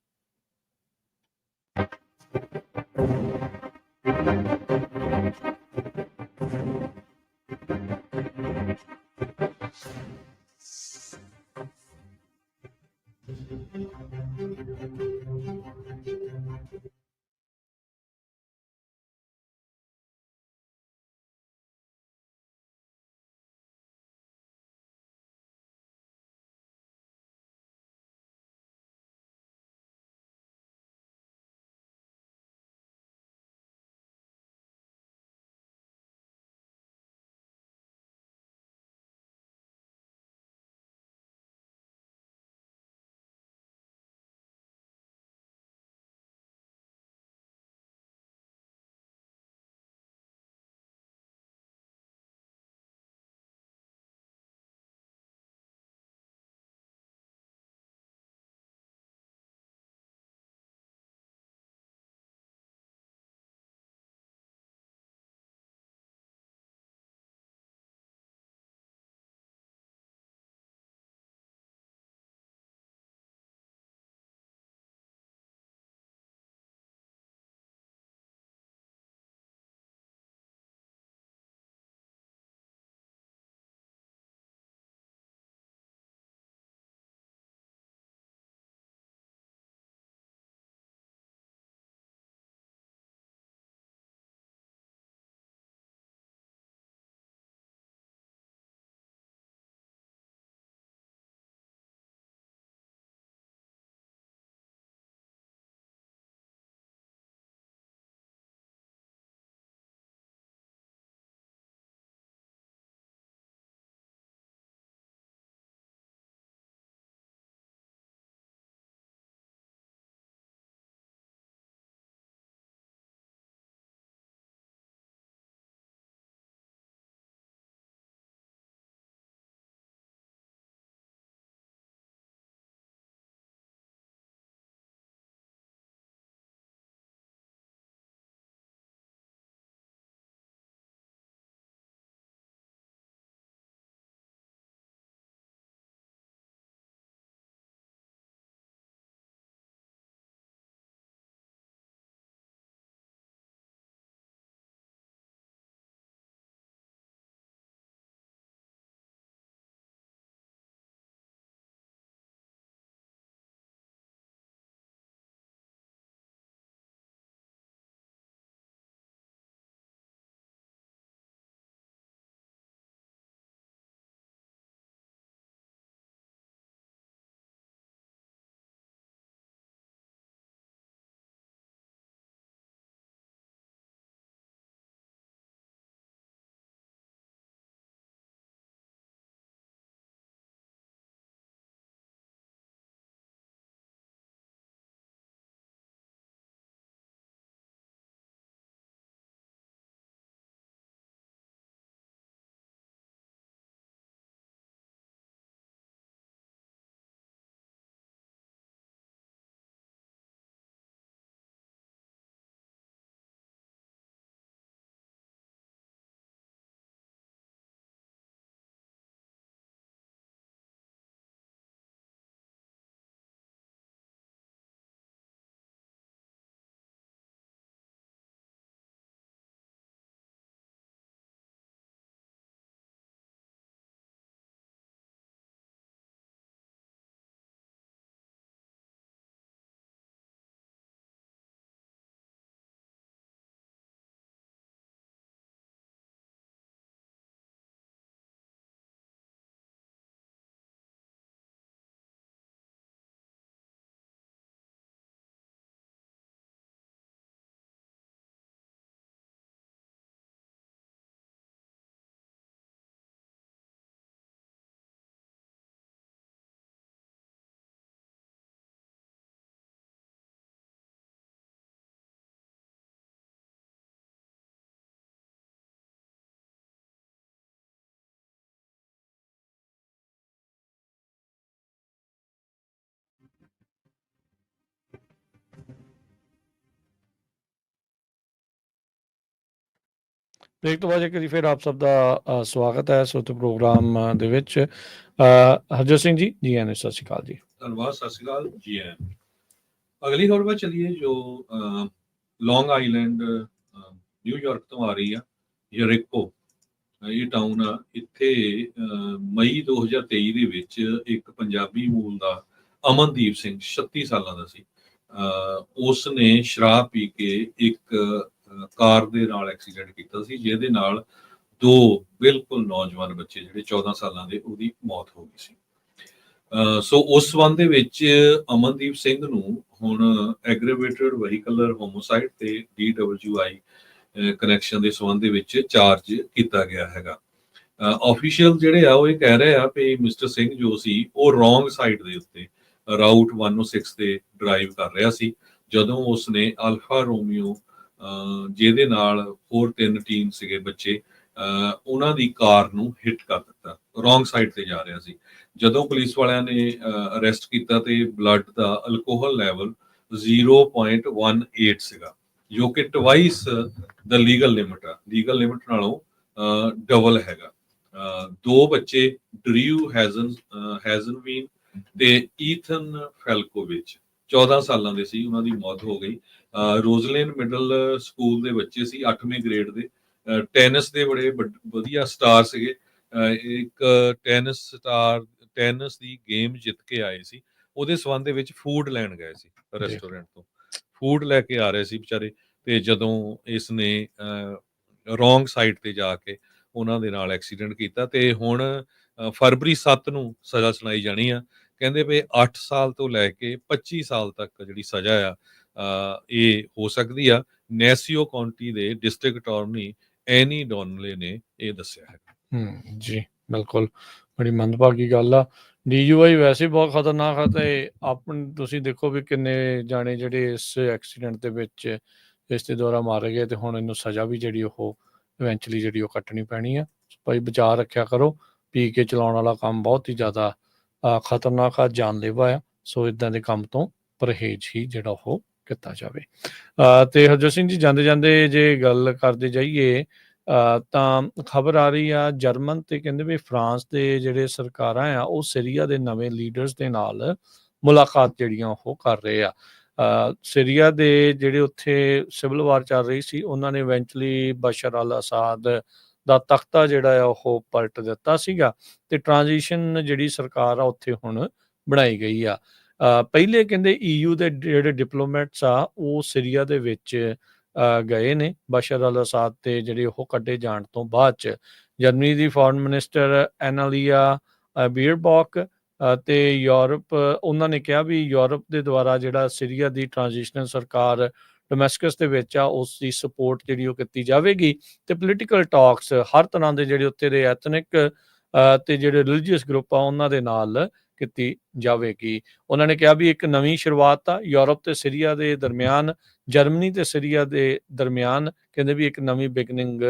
ਬ੍ਰੇਕ ਤੋਂ ਬਾਅਦ ਇੱਕ ਵਾਰੀ ਫਿਰ ਆਪ ਸਭ ਦਾ ਸਵਾਗਤ ਹੈ ਸੋ ਤੇ ਪ੍ਰੋਗਰਾਮ ਦੇ ਵਿੱਚ ਹਰਜੋਤ ਸਿੰਘ ਜੀ ਜੀ ਆਇਆਂ ਨੇ, ਸਤਿ ਸ਼੍ਰੀ ਅਕਾਲ ਜੀ। ਧੰਨਵਾਦ, ਸਤਿ ਸ਼੍ਰੀ ਅਕਾਲ ਜੀ ਆਇਆਂ ਨੂੰ। ਅਗਲੀ ਖਬਰ पर चलिए जो लॉन्ग आइलैंड न्यूयॉर्क ਤੋਂ ਆ ਰਹੀ ਆ। ਯਰੀਕੋ ਇਹ ਟਾਊਨ ਆ, ਇੱਥੇ ਮਈ 2023 ਦੇ ਵਿੱਚ ਇੱਕ ਪੰਜਾਬੀ ਮੂਲ ਦਾ ਅਮਨਦੀਪ ਸਿੰਘ 36 ਸਾਲਾਂ ਦਾ ਸੀ। ਉਸ ਨੇ ਸ਼ਰਾਬ ਪੀ ਕੇ ਇੱਕ ਕਾਰ ਦੇ ਨਾਲ ਐਕਸੀਡੈਂਟ ਕੀਤਾ ਸੀ, ਜਿਹਦੇ ਨਾਲ 2 ਬਿਲਕੁਲ ਨੌਜਵਾਨ ਬੱਚੇ ਜਿਹੜੇ 14 ਸਾਲਾਂ ਦੇ, ਉਹਦੀ ਮੌਤ ਹੋ ਗਈ ਸੀ। ਸੋ ਉਸ ਸੰਬੰਧ ਦੇ ਵਿੱਚ ਅਮਨਦੀਪ ਸਿੰਘ ਨੂੰ ਹੁਣ ਐਗਰੀਵੇਟਡ ਵਹੀਕਲਰ ਹੋਮੋਸਾਈਡ ਤੇ DWI ਕਨੈਕਸ਼ਨ ਦੇ ਸੰਬੰਧ ਦੇ ਵਿੱਚ ਚਾਰਜ ਕੀਤਾ ਗਿਆ ਹੈਗਾ। ਆਫੀਸ਼ੀਅਲ ਜਿਹੜੇ ਆ ਉਹ ਇਹ ਕਹਿ ਰਹੇ ਆ ਕਿ ਮਿਸਟਰ ਸਿੰਘ ਜੋ ਸੀ ਉਹ ਰੋਂਗ ਸਾਈਡ ਦੇ ਉੱਤੇ ਰਾਊਟ 106 ਤੇ ਡਰਾਈਵ ਕਰ ਰਿਹਾ ਸੀ, ਜਦੋਂ ਉਸਨੇ ਅਲਫਾ ਰੋਮੀਓ ਜਿਹਦੇ ਨਾਲ ਹੋਰ 3 ਟੀਮ ਸੀਗੇ ਬੱਚੇ, ਉਹਨਾਂ ਦੀ ਕਾਰ ਨੂੰ ਹਿੱਟ ਕਰ ਦਿੱਤਾ। ਰੋਂਗ ਸਾਈਡ ਤੇ ਜਾ ਰਿਹਾ ਸੀ। ਜਦੋਂ ਪੁਲਿਸ ਵਾਲਿਆਂ ਨੇ ਅਰੈਸਟ ਕੀਤਾ ਤੇ ਬਲੱਡ ਦਾ ਅਲਕੋਹਲ ਲੈਵਲ 0.18 ਸੀਗਾ, ਜੋ ਕਿ ਟਵਾਈਸ ਦਾ ਲੀਗਲ ਲਿਮਿਟ ਆ। ਲੀਗਲ ਲਿਮਿਟ ਨਾਲੋਂ ਡਬਲ ਹੈਗਾ। 2 ਬੱਚੇ ਡਰਿਊ ਹੈਜ਼ਨਵੀਨ ਤੇ ਈਥਨ ਫੈਲਕੋਵਿਚ 14 ਸਾਲਾਂ ਦੇ ਸੀ, ਉਹਨਾਂ ਦੀ ਮੌਤ ਹੋ ਗਈ। ਰੋਜ਼ਲੈਂਡ ਮਿਡਲ ਸਕੂਲ ਦੇ ਬੱਚੇ ਸੀ, 8ਵੇਂ ਗ੍ਰੇਡ ਦੇ। ਟੈਨਿਸ ਦੇ ਬੜੇ ਵਧੀਆ ਸਟਾਰ ਸੀਗੇ। ਇੱਕ ਟੈਨਿਸ ਦੀ ਗੇਮ ਜਿੱਤ ਕੇ ਆਏ ਸੀ, ਉਹਦੇ ਸੰਬੰਧ ਦੇ ਵਿੱਚ ਫੂਡ ਲੈਣ ਗਏ ਸੀ ਰੈਸਟੋਰੈਂਟ ਤੋਂ। ਫੂਡ ਲੈ ਕੇ ਆ ਰਹੇ ਸੀ ਵਿਚਾਰੇ, ਤੇ ਜਦੋਂ ਇਸ ਨੇ ਰੋਂਗ ਸਾਈਡ ਤੇ ਜਾ ਕੇ ਉਹਨਾਂ ਦੇ ਨਾਲ ਐਕਸੀਡੈਂਟ ਕੀਤਾ, ਤੇ ਹੁਣ ਫਰਵਰੀ 7 ਨੂੰ ਸਜ਼ਾ ਸੁਣਾਈ ਜਾਣੀ ਆ। ਕਹਿੰਦੇ ਵੀ 8 ਸਾਲ ਤੋਂ ਲੈ ਕੇ 25 ਸਾਲ ਤੱਕ ਜਿਹੜੀ ਸਜ਼ਾ ਆ ਇਹ ਹੋ ਸਕਦੀ ਆ। ਨੈਸੀਓ ਕਾਉਂਟੀ ਦੇ ਡਿਸਟ੍ਰਿਕਟ ਅਟਾਰਨੀ ਐਨੀ ਡੋਨਲੇ ਨੇ ਇਹ ਦੱਸਿਆ ਹੈ। ਜੀ ਬਿਲਕੁਲ, ਬੜੀ ਮੰਦਭਾਗੀ ਗੱਲ ਆ। DUI ਵੈਸੇ ਬਹੁਤ ਖਤਰਨਾਕ ਆ, ਤੇ ਤੁਸੀਂ ਦੇਖੋ ਵੀ ਕਿੰਨੇ ਜਾਣੇ ਜਿਹੜੇ ਇਸ ਐਕਸੀਡੈਂਟ ਦੇ ਵਿੱਚ ਇਸ ਦੇ ਦੁਆਰਾ ਮਾਰੇ ਗਏ, ਤੇ ਹੁਣ ਇਹਨੂੰ ਸਜ਼ਾ ਵੀ ਜਿਹੜੀ ਉਹ ਇਵੈਂਚੁਅਲੀ ਜਿਹੜੀ ਉਹ ਕੱਟਣੀ ਪੈਣੀ ਆ। ਭਾਈ ਬਚਾ ਰੱਖਿਆ ਕਰੋ, ਪੀ ਕੇ ਚਲਾਉਣ ਵਾਲਾ ਕੰਮ ਬਹੁਤ ਹੀ ਜ਼ਿਆਦਾ ਖਤਰਨਾਕ ਆ, ਜਾਨਲੇਵਾ ਆ। ਸੋ ਇਦਾਂ ਦੇ ਕੰਮ ਤੋਂ ਪਰਹੇਜ਼ ਹੀ ਜਿਹੜਾ ਉਹ ਕੀਤਾ ਜਾਵੇ। ਤੇ ਹਰਜੋਤ ਸਿੰਘ ਜੀ, ਜਾਂਦੇ ਜਾਂਦੇ ਜੇ ਗੱਲ ਕਰਦੇ ਜਾਈਏ ਤਾਂ ਖਬਰ ਆ ਰਹੀ ਆ ਜਰਮਨ ਤੇ ਕਹਿੰਦੇ ਵੀ ਫਰਾਂਸ ਦੇ ਜਿਹੜੇ ਸਰਕਾਰਾਂ ਆ ਉਹ ਸੀਰੀਆ ਦੇ ਨਵੇਂ ਲੀਡਰਸ ਦੇ ਨਾਲ ਮੁਲਾਕਾਤ ਜਿਹੜੀਆਂ ਉਹ ਕਰ ਰਹੇ ਆ। ਸੀਰੀਆ ਦੇ ਜਿਹੜੇ ਉੱਥੇ ਸਿਵਲ ਵਾਰ ਚੱਲ ਰਹੀ ਸੀ, ਉਹਨਾਂ ਨੇ ਇਵੈਂਚੁਅਲੀ ਬਸ਼ਰ ਅਲ ਅਸਾਦ ਦਾ ਤਖਤਾ ਜਿਹੜਾ ਆ ਉਹ ਪਲਟ ਦਿੱਤਾ ਸੀਗਾ, ਤੇ ਟ੍ਰਾਂਜੀਸ਼ਨ ਜਿਹੜੀ ਸਰਕਾਰ ਆ ਉੱਥੇ ਹੁਣ ਬਣਾਈ ਗਈ ਆ। ਪਹਿਲੇ ਕਹਿੰਦੇ EU ਦੇ ਜਿਹੜੇ ਡਿਪਲੋਮੈਟਸ ਆ ਉਹ ਸੀਰੀਆ ਦੇ ਵਿੱਚ ਗਏ ਨੇ ਬਸ਼ਰ ਅਲ ਅਸਾਦ ਤੇ ਜਿਹੜੇ ਉਹ ਕੱਢੇ ਜਾਣ ਤੋਂ ਬਾਅਦ ਚ। ਜਰਮਨੀ ਦੀ ਫੋਰਨ ਮਿਨਿਸਟਰ ਐਨਾਲੀਆ ਬੀਅਰਬੌਕ ਤੇ ਯੂਰਪ, ਉਹਨਾਂ ਨੇ ਕਿਹਾ ਵੀ ਯੂਰਪ ਦੇ ਦੁਆਰਾ ਜਿਹੜਾ ਸੀਰੀਆ ਦੀ ਟ੍ਰਾਂਜੀਸ਼ਨਲ ਸਰਕਾਰ ਡੋਮੈਸਕਸ ਦੇ ਵਿੱਚ ਆ ਉਸ ਦੀ ਸਪੋਰਟ ਜਿਹੜੀ ਉਹ ਕੀਤੀ ਜਾਵੇਗੀ, ਤੇ ਪੋਲੀਟੀਕਲ ਟਾਕਸ ਹਰ ਤਰ੍ਹਾਂ ਦੇ ਜਿਹੜੇ ਉੱਥੇ ਦੇ ਐਥਨਿਕ ਤੇ ਜਿਹੜੇ ਰਿਲੀਜੀਅਸ ਗਰੁੱਪ ਆ ਉਹਨਾਂ ਦੇ ਨਾਲ ਕੀਤੀ ਜਾਵੇਗੀ। ਉਹਨਾਂ ਨੇ ਕਿਹਾ ਵੀ ਇੱਕ ਨਵੀਂ ਸ਼ੁਰੂਆਤ ਆ ਯੂਰਪ ਤੇ ਸੀਰੀਆ ਦੇ ਦਰਮਿਆਨ, ਜਰਮਨੀ ਤੇ ਸੀਰੀਆ ਦੇ ਦਰਮਿਆਨ। ਕਹਿੰਦੇ ਵੀ ਇੱਕ ਨਵੀਂ ਬਿਗਨਿੰਗ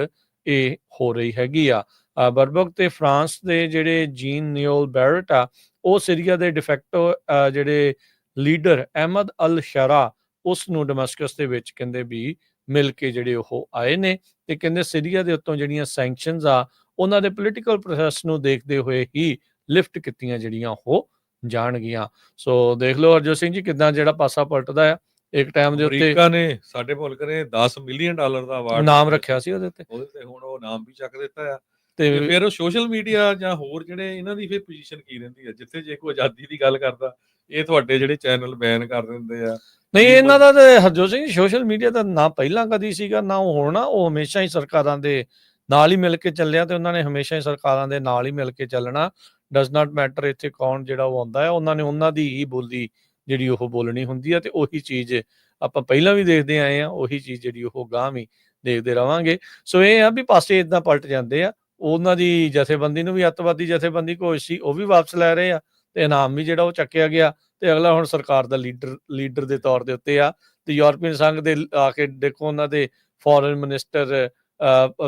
ਇਹ ਹੋ ਰਹੀ ਹੈਗੀ ਆ। ਬਰਬਕ ਤੇ ਫਰਾਂਸ ਦੇ ਜਿਹੜੇ ਜੀਨ ਨਿਓਲ ਬੈਰਟ ਆ ਉਹ ਸੀਰੀਆ ਦੇ ਡਿਫੈਕਟੋ ਜਿਹੜੇ ਲੀਡਰ ਅਹਿਮਦ ਅਲ ਸ਼ਰਾ ਉਸ ਨੂੰ ਡਮਸਕਸ ਦੇ ਵਿੱਚ ਕਹਿੰਦੇ ਵੀ ਮਿਲ ਕੇ ਜਿਹੜੇ ਉਹ ਆਏ ਨੇ, ਤੇ ਕਹਿੰਦੇ ਸੀਰੀਆ ਦੇ ਉੱਤੋਂ ਜਿਹੜੀਆਂ ਸੈਂਕਸ਼ਨਸ ਆ ਉਹਨਾਂ ਦੇ ਪੋਲੀਟੀਕਲ ਪ੍ਰੋਸੈਸ ਨੂੰ ਦੇਖਦੇ ਹੋਏ ਹੀ ਲਿਫਟ ਕੀਤੀਆਂ ਜਿਹੜੀਆਂ ਉਹ ਜਾਣਗੀਆਂ। ਸੋ ਦੇਖ ਲਓ ਹਰਜੋਤ ਸਿੰਘ ਜੀ ਕਿੱਦਾਂ ਜਿਹੜਾ ਪਾਸਾ ਪਲਟਦਾ ਆ। ਇੱਕ ਟਾਈਮ ਦੇ ਉੱਤੇ ਅਮਰੀਕਾ ਨੇ ਸਾਡੇ ਮੁਲਕ ਨੇ $10 ਮਿਲੀਅਨ ਦਾ ਅਵਾਰਡ ਨਾਮ ਰੱਖਿਆ ਸੀ ਉਹਦੇ ਤੇ ਹੁਣ ਉਹ ਨਾਮ ਵੀ ਚੱਕ ਦਿੱਤਾ ਆ। ਤੇ ਤੇ ਫਿਰ ਸੋਸ਼ਲ ਮੀਡੀਆ ਜਾਂ ਹੋਰ ਜਿਹੜੇ ਇਹਨਾਂ ਦੀ ਫਿਰ ਪੋਜੀਸ਼ਨ ਕੀ ਰਹਿੰਦੀ ਆ? ਜਿੱਥੇ ਜੇ ਕੋਈ ਆਜ਼ਾਦੀ ਦੀ ਗੱਲ ਕਰਦਾ, ਇਹ ਤੁਹਾਡੇ ਜਿਹੜੇ ਚੈਨਲ ਬੈਨ ਕਰ ਦਿੰਦੇ ਆ। ਨਹੀਂ, ਇਹਨਾਂ ਦਾ ਤੇ ਹਰਜੋਤ ਸਿੰਘ ਸੋਸ਼ਲ ਮੀਡੀਆ ਦਾ ਨਾ ਪਹਿਲਾਂ ਕਦੀ ਸੀਗਾ ਨਾ ਉਹ ਹੁਣ, ਉਹ ਹਮੇਸ਼ਾ ਹੀ ਸਰਕਾਰਾਂ ਦੇ ਨਾਲ ਹੀ ਮਿਲ ਕੇ ਚੱਲਿਆ, ਤੇ ਉਹਨਾਂ ਨੇ ਹਮੇਸ਼ਾ ਹੀ ਸਰਕਾਰਾਂ ਦੇ ਨਾਲ ਹੀ ਮਿਲ ਕੇ ਚੱਲਣਾ। ਡਸ ਨਾਟ ਮੈਟਰ ਇੱਥੇ ਕੌਣ ਜਿਹੜਾ ਉਹ ਆਉਂਦਾ ਹੈ, ਉਹਨਾਂ ਨੇ ਉਹਨਾਂ ਦੀ ਹੀ ਬੋਲੀ ਜਿਹੜੀ ਉਹ ਬੋਲਣੀ ਹੁੰਦੀ ਹੈ, ਤੇ ਉਹੀ ਚੀਜ਼ ਆਪਾਂ ਪਹਿਲਾਂ ਵੀ ਦੇਖਦੇ ਆਏ ਆ, ਉਹੀ ਚੀਜ਼ ਜਿਹੜੀ ਉਹ ਗਾਂਹ ਵੀ ਦੇਖਦੇ ਰਵਾਂਗੇ। ਸੋ ਇਹ ਆ ਵੀ ਪਾਸੇ ਇਦਾਂ ਪਲਟ ਜਾਂਦੇ ਆ। ਉਹਨਾਂ ਦੀ ਜਥੇਬੰਦੀ ਨੂੰ ਵੀ ਅੱਤਵਾਦੀ ਜਥੇਬੰਦੀ ਘੋਸ਼ ਸੀ, ਉਹ ਵੀ ਵਾਪਸ ਲੈ ਰਹੇ ਆ, ਤੇ ਇਨਾਮ ਵੀ ਜਿਹੜਾ ਉਹ ਚੱਕਿਆ ਗਿਆ, ਤੇ ਅਗਲਾ ਹੁਣ ਸਰਕਾਰ ਦਾ ਲੀਡਰ ਦੇ ਤੌਰ ਦੇ ਉੱਤੇ ਆ। ਤੇ ਯੂਰਪੀਅਨ ਸੰਘ ਦੇ ਆ ਕੇ ਦੇਖੋ ਉਹਨਾਂ ਦੇ ਫੋਰਨ ਮਿਨਿਸਟਰ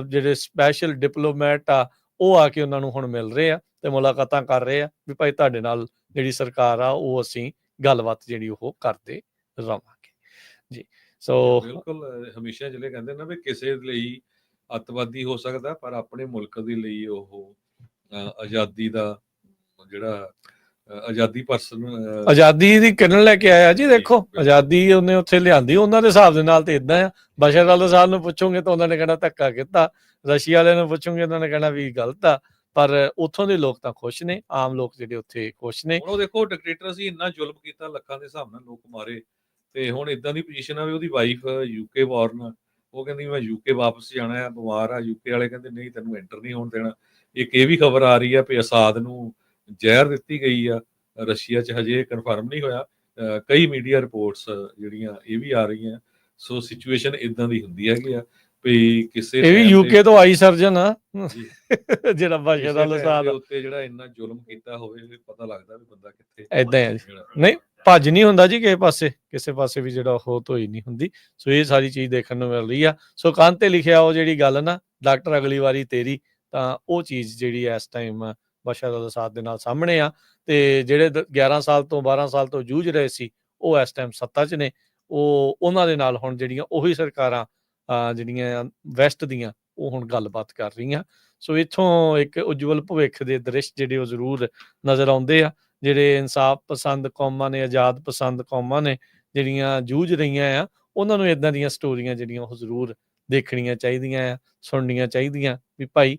ਜਿਹੜੇ ਸਪੈਸ਼ਲ ਡਿਪਲੋਮੈਟ ਆ ਉਹ ਆ ਕੇ ਉਹਨਾਂ ਨੂੰ ਹੁਣ ਮਿਲ ਰਹੇ ਆ ਤੇ ਮੁਲਾਕਾਤਾਂ ਕਰ ਰਹੇ ਆ ਵੀ ਭਾਈ ਤੁਹਾਡੇ ਨਾਲ ਜਿਹੜੀ ਸਰਕਾਰ ਆ ਉਹ ਅਸੀਂ ਗੱਲਬਾਤ ਜਿਹੜੀ ਉਹ ਕਰਦੇ ਰਵਾਂਗੇ ਜੀ। ਸੋ ਬਿਲਕੁਲ, ਹਮੇਸ਼ਾ ਜਿਹੜੇ ਕਹਿੰਦੇ ਨਾ ਵੀ ਕਿਸੇ ਲਈ ਅੱਤਵਾਦੀ ਹੋ ਸਕਦਾ, ਪਰ ਆਪਣੇ ਮੁਲਕ ਦੇ ਲਈ ਉਹ ਆਜ਼ਾਦੀ ਦਾ ਜਿਹੜਾ ਆਜ਼ਾਦੀ ਪਰਸਨ ਆਜ਼ਾਦੀ ਦੀ ਕਿਰਨ ਲੈ ਕੇ ਆਇਆ ਜੀ। ਦੇਖੋ ਬਿਲਕੁਲ। ਆਜ਼ਾਦੀ ਉਹਨੇ ਉੱਥੇ ਲਿਆਂਦੀ, ਉਹਨਾਂ ਦੇ ਹਿਸਾਬ ਦੇ ਨਾਲ ਤੇ ਇਦਾਂ ਆ। ਬਸ਼ਰ ਅਲ ਅਸਾਦ ਨੂੰ ਪੁੱਛੋਗੇ ਤਾਂ ਉਹਨਾਂ ਨੇ ਕਹਿਣਾ ਧੱਕਾ ਕੀਤਾ, ਰਸ਼ੀਆ ਵਾਲਿਆਂ ਨੂੰ ਪੁੱਛੋਗੇ ਉਹਨਾਂ ਨੇ ਕਹਿਣਾ ਵੀ ਗਲਤ ਆ। ਪਰ ਉੱਥੋਂ ਦੇ ਲੋਕ ਤਾਂ ਖੁਸ਼ ਨੇ, ਆਮ ਲੋਕ ਜਿਹੜੇ ਉੱਥੇ ਖੁਸ਼ ਨੇ। ਹੁਣ ਉਹ ਦੇਖੋ ਡਿਕਟੇਟਰ ਸੀ, ਇੰਨਾ ਜ਼ੁਲਮ ਕੀਤਾ, ਲੱਖਾਂ ਦੇ ਹਿਸਾਬ ਨਾਲ ਲੋਕ ਮਾਰੇ, ਤੇ ਹੁਣ ਇਦਾਂ ਦੀ ਪੋਜੀਸ਼ਨ ਆ ਵੀ ਉਹਦੀ ਵਾਈਫ ਯੂਕੇ ਬੋਰਨ, ਉਹ ਕਹਿੰਦੀ ਮੈਂ ਯੂਕੇ ਵਾਪਸ ਜਾਣਾ ਆ, ਬਿਮਾਰ ਆ। ਯੂਕੇ ਵਾਲੇ ਕਹਿੰਦੇ ਨਹੀਂ ਤੈਨੂੰ ਐਂਟਰ ਨਹੀਂ ਹੋਣ ਦੇਣਾ। ਇੱਕ ਇਹ ਵੀ ਖਬਰ ਆ ਰਹੀ ਆ ਵੀ ਅਸਾਦ ਨੂੰ ਜ਼ਹਿਰ ਦਿੱਤੀ ਗਈ ਆ ਰਸ਼ੀਆ 'ਚ, ਹਜੇ ਕਨਫਰਮ ਨਹੀਂ ਹੋਇਆ। ਕਈ ਮੀਡੀਆ ਰਿਪੋਰਟਸ ਜਿਹੜੀਆਂ ਇਹ ਵੀ ਆ ਰਹੀਆਂ। ਸੋ ਸਿਚੁਏਸ਼ਨ ਇਦਾਂ ਦੀ ਹੁੰਦੀ ਹੈਗੀ ਆ ਵੀ ਕਿਸੇ ਇਹ ਵੀ time ਯੂਕੇ ਤੇ ਤੋਂ ਆਈ ਸਰਜਨ ਆ ਜੀ, ਜਿਹੜਾ ਬਸ਼ਰ ਕਿਸੇ ਅਲ time ਅਸਾਦ ਦੇ ਆ। ਉੱਤੇ ਜਿਹੜਾ ਇੰਨਾ ਜ਼ੁਲਮ ਕੀਤਾ ਹੋਵੇ, ਵੀ ਪਤਾ ਲੱਗਦਾ ਵੀ ਬੰਦਾ ਕਿੱਥੇ ਏਦਾਂ ਹੈ ਜੀ। ਜਿਹੜਾ ਨਹੀਂ ਭੱਜ ਨਹੀਂ ਹੁੰਦਾ ਜੀ ਕਿਸੇ ਪਾਸੇ ਵੀ ਜਿਹੜਾ ਉਹ ਧੋਈ ਨਹੀਂ ਹੁੰਦੀ। ਸੋ ਇਹ ਸਾਰੀ ਚੀਜ਼ ਦੇਖਣ ਨੂੰ ਮਿਲ ਰਹੀ ਆ। ਸੋ ਕੰਨ ਤੇ ਲਿਖਿਆ ਉਹ ਜਿਹੜੀ ਗੱਲ ਨਾ, ਡਾਕਟਰ ਅਗਲੀ ਵਾਰੀ ਤੇਰੀ, ਤਾਂ ਉਹ ਚੀਜ਼ ਜਿਹੜੀ ਇਸ ਟਾਈਮ ਬਸ਼ਰ ਅਲ ਅਸਾਦ ਦੇ ਨਾਲ ਸਾਹਮਣੇ ਆ। ਤੇ ਜਿਹੜੇ 11 ਸਾਲ ਤੋਂ 12 ਸਾਲ ਤੋਂ ਜੂਝ ਰਹੇ ਸੀ, ਉਹ ਇਸ ਟਾਈਮ ਸੱਤਾ 'ਚ ਨੇ। ਉਹਨਾਂ ਦੇ ਨਾਲ ਹੁਣ ਜਿਹੜੀਆਂ ਉਹੀ ਸਰਕਾਰਾਂ ਜਿਹੜੀਆਂ ਵੈਸਟ ਦੀਆਂ, ਉਹ ਹੁਣ ਗੱਲਬਾਤ ਕਰ ਰਹੀਆਂ। ਸੋ ਇੱਥੋਂ ਇੱਕ ਉਜਵਲ ਭਵਿੱਖ ਦੇ ਦ੍ਰਿਸ਼ ਜਿਹੜੇ ਉਹ ਜ਼ਰੂਰ ਨਜ਼ਰ ਆਉਂਦੇ ਆ। ਜਿਹੜੇ ਇਨਸਾਫ ਪਸੰਦ ਕੌਮਾਂ ਨੇ, ਆਜ਼ਾਦ ਪਸੰਦ ਕੌਮਾਂ ਨੇ ਜਿਹੜੀਆਂ ਜੂਝ ਰਹੀਆਂ ਆ, ਉਹਨਾਂ ਨੂੰ ਇਦਾਂ ਦੀਆਂ ਸਟੋਰੀਆਂ ਜਿਹੜੀਆਂ ਉਹ ਜ਼ਰੂਰ ਦੇਖਣੀਆਂ ਚਾਹੀਦੀਆਂ ਆ, ਸੁਣਨੀਆਂ ਚਾਹੀਦੀਆਂ ਵੀ ਭਾਈ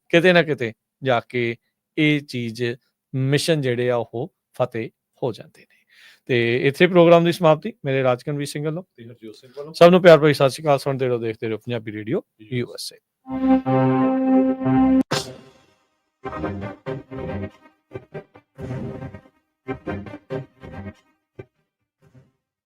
ਕਿਤੇ ਨਾ ਕਿਤੇ ਜਾ ਕੇ ਇਹ ਚੀਜ਼ ਮਿਸ਼ਨ ਜਿਹੜੇ ਆ ਉਹ ਫਤਿਹ ਹੋ ਜਾਂਦੇ ਨੇ। ਤੇ ਇੱਥੇ ਪ੍ਰੋਗਰਾਮ ਦੀ ਸਮਾਪਤੀ ਮੇਰੇ ਰਾਜਕਨਵੀਰ ਸਿੰਘ ਵੱਲੋਂ। ਤੇ ਹਰਜੋਤ ਸਿੰਘ ਵੱਲੋਂ ਸਭ ਨੂੰ ਪਿਆਰ ਭਰੀ ਸਤਿ ਸ਼੍ਰੀ ਅਕਾਲ। ਸੁਣਦੇ ਰਹੋ, ਦੇਖਦੇ ਰਹੋ ਪੰਜਾਬੀ ਰੇਡੀਓ USA।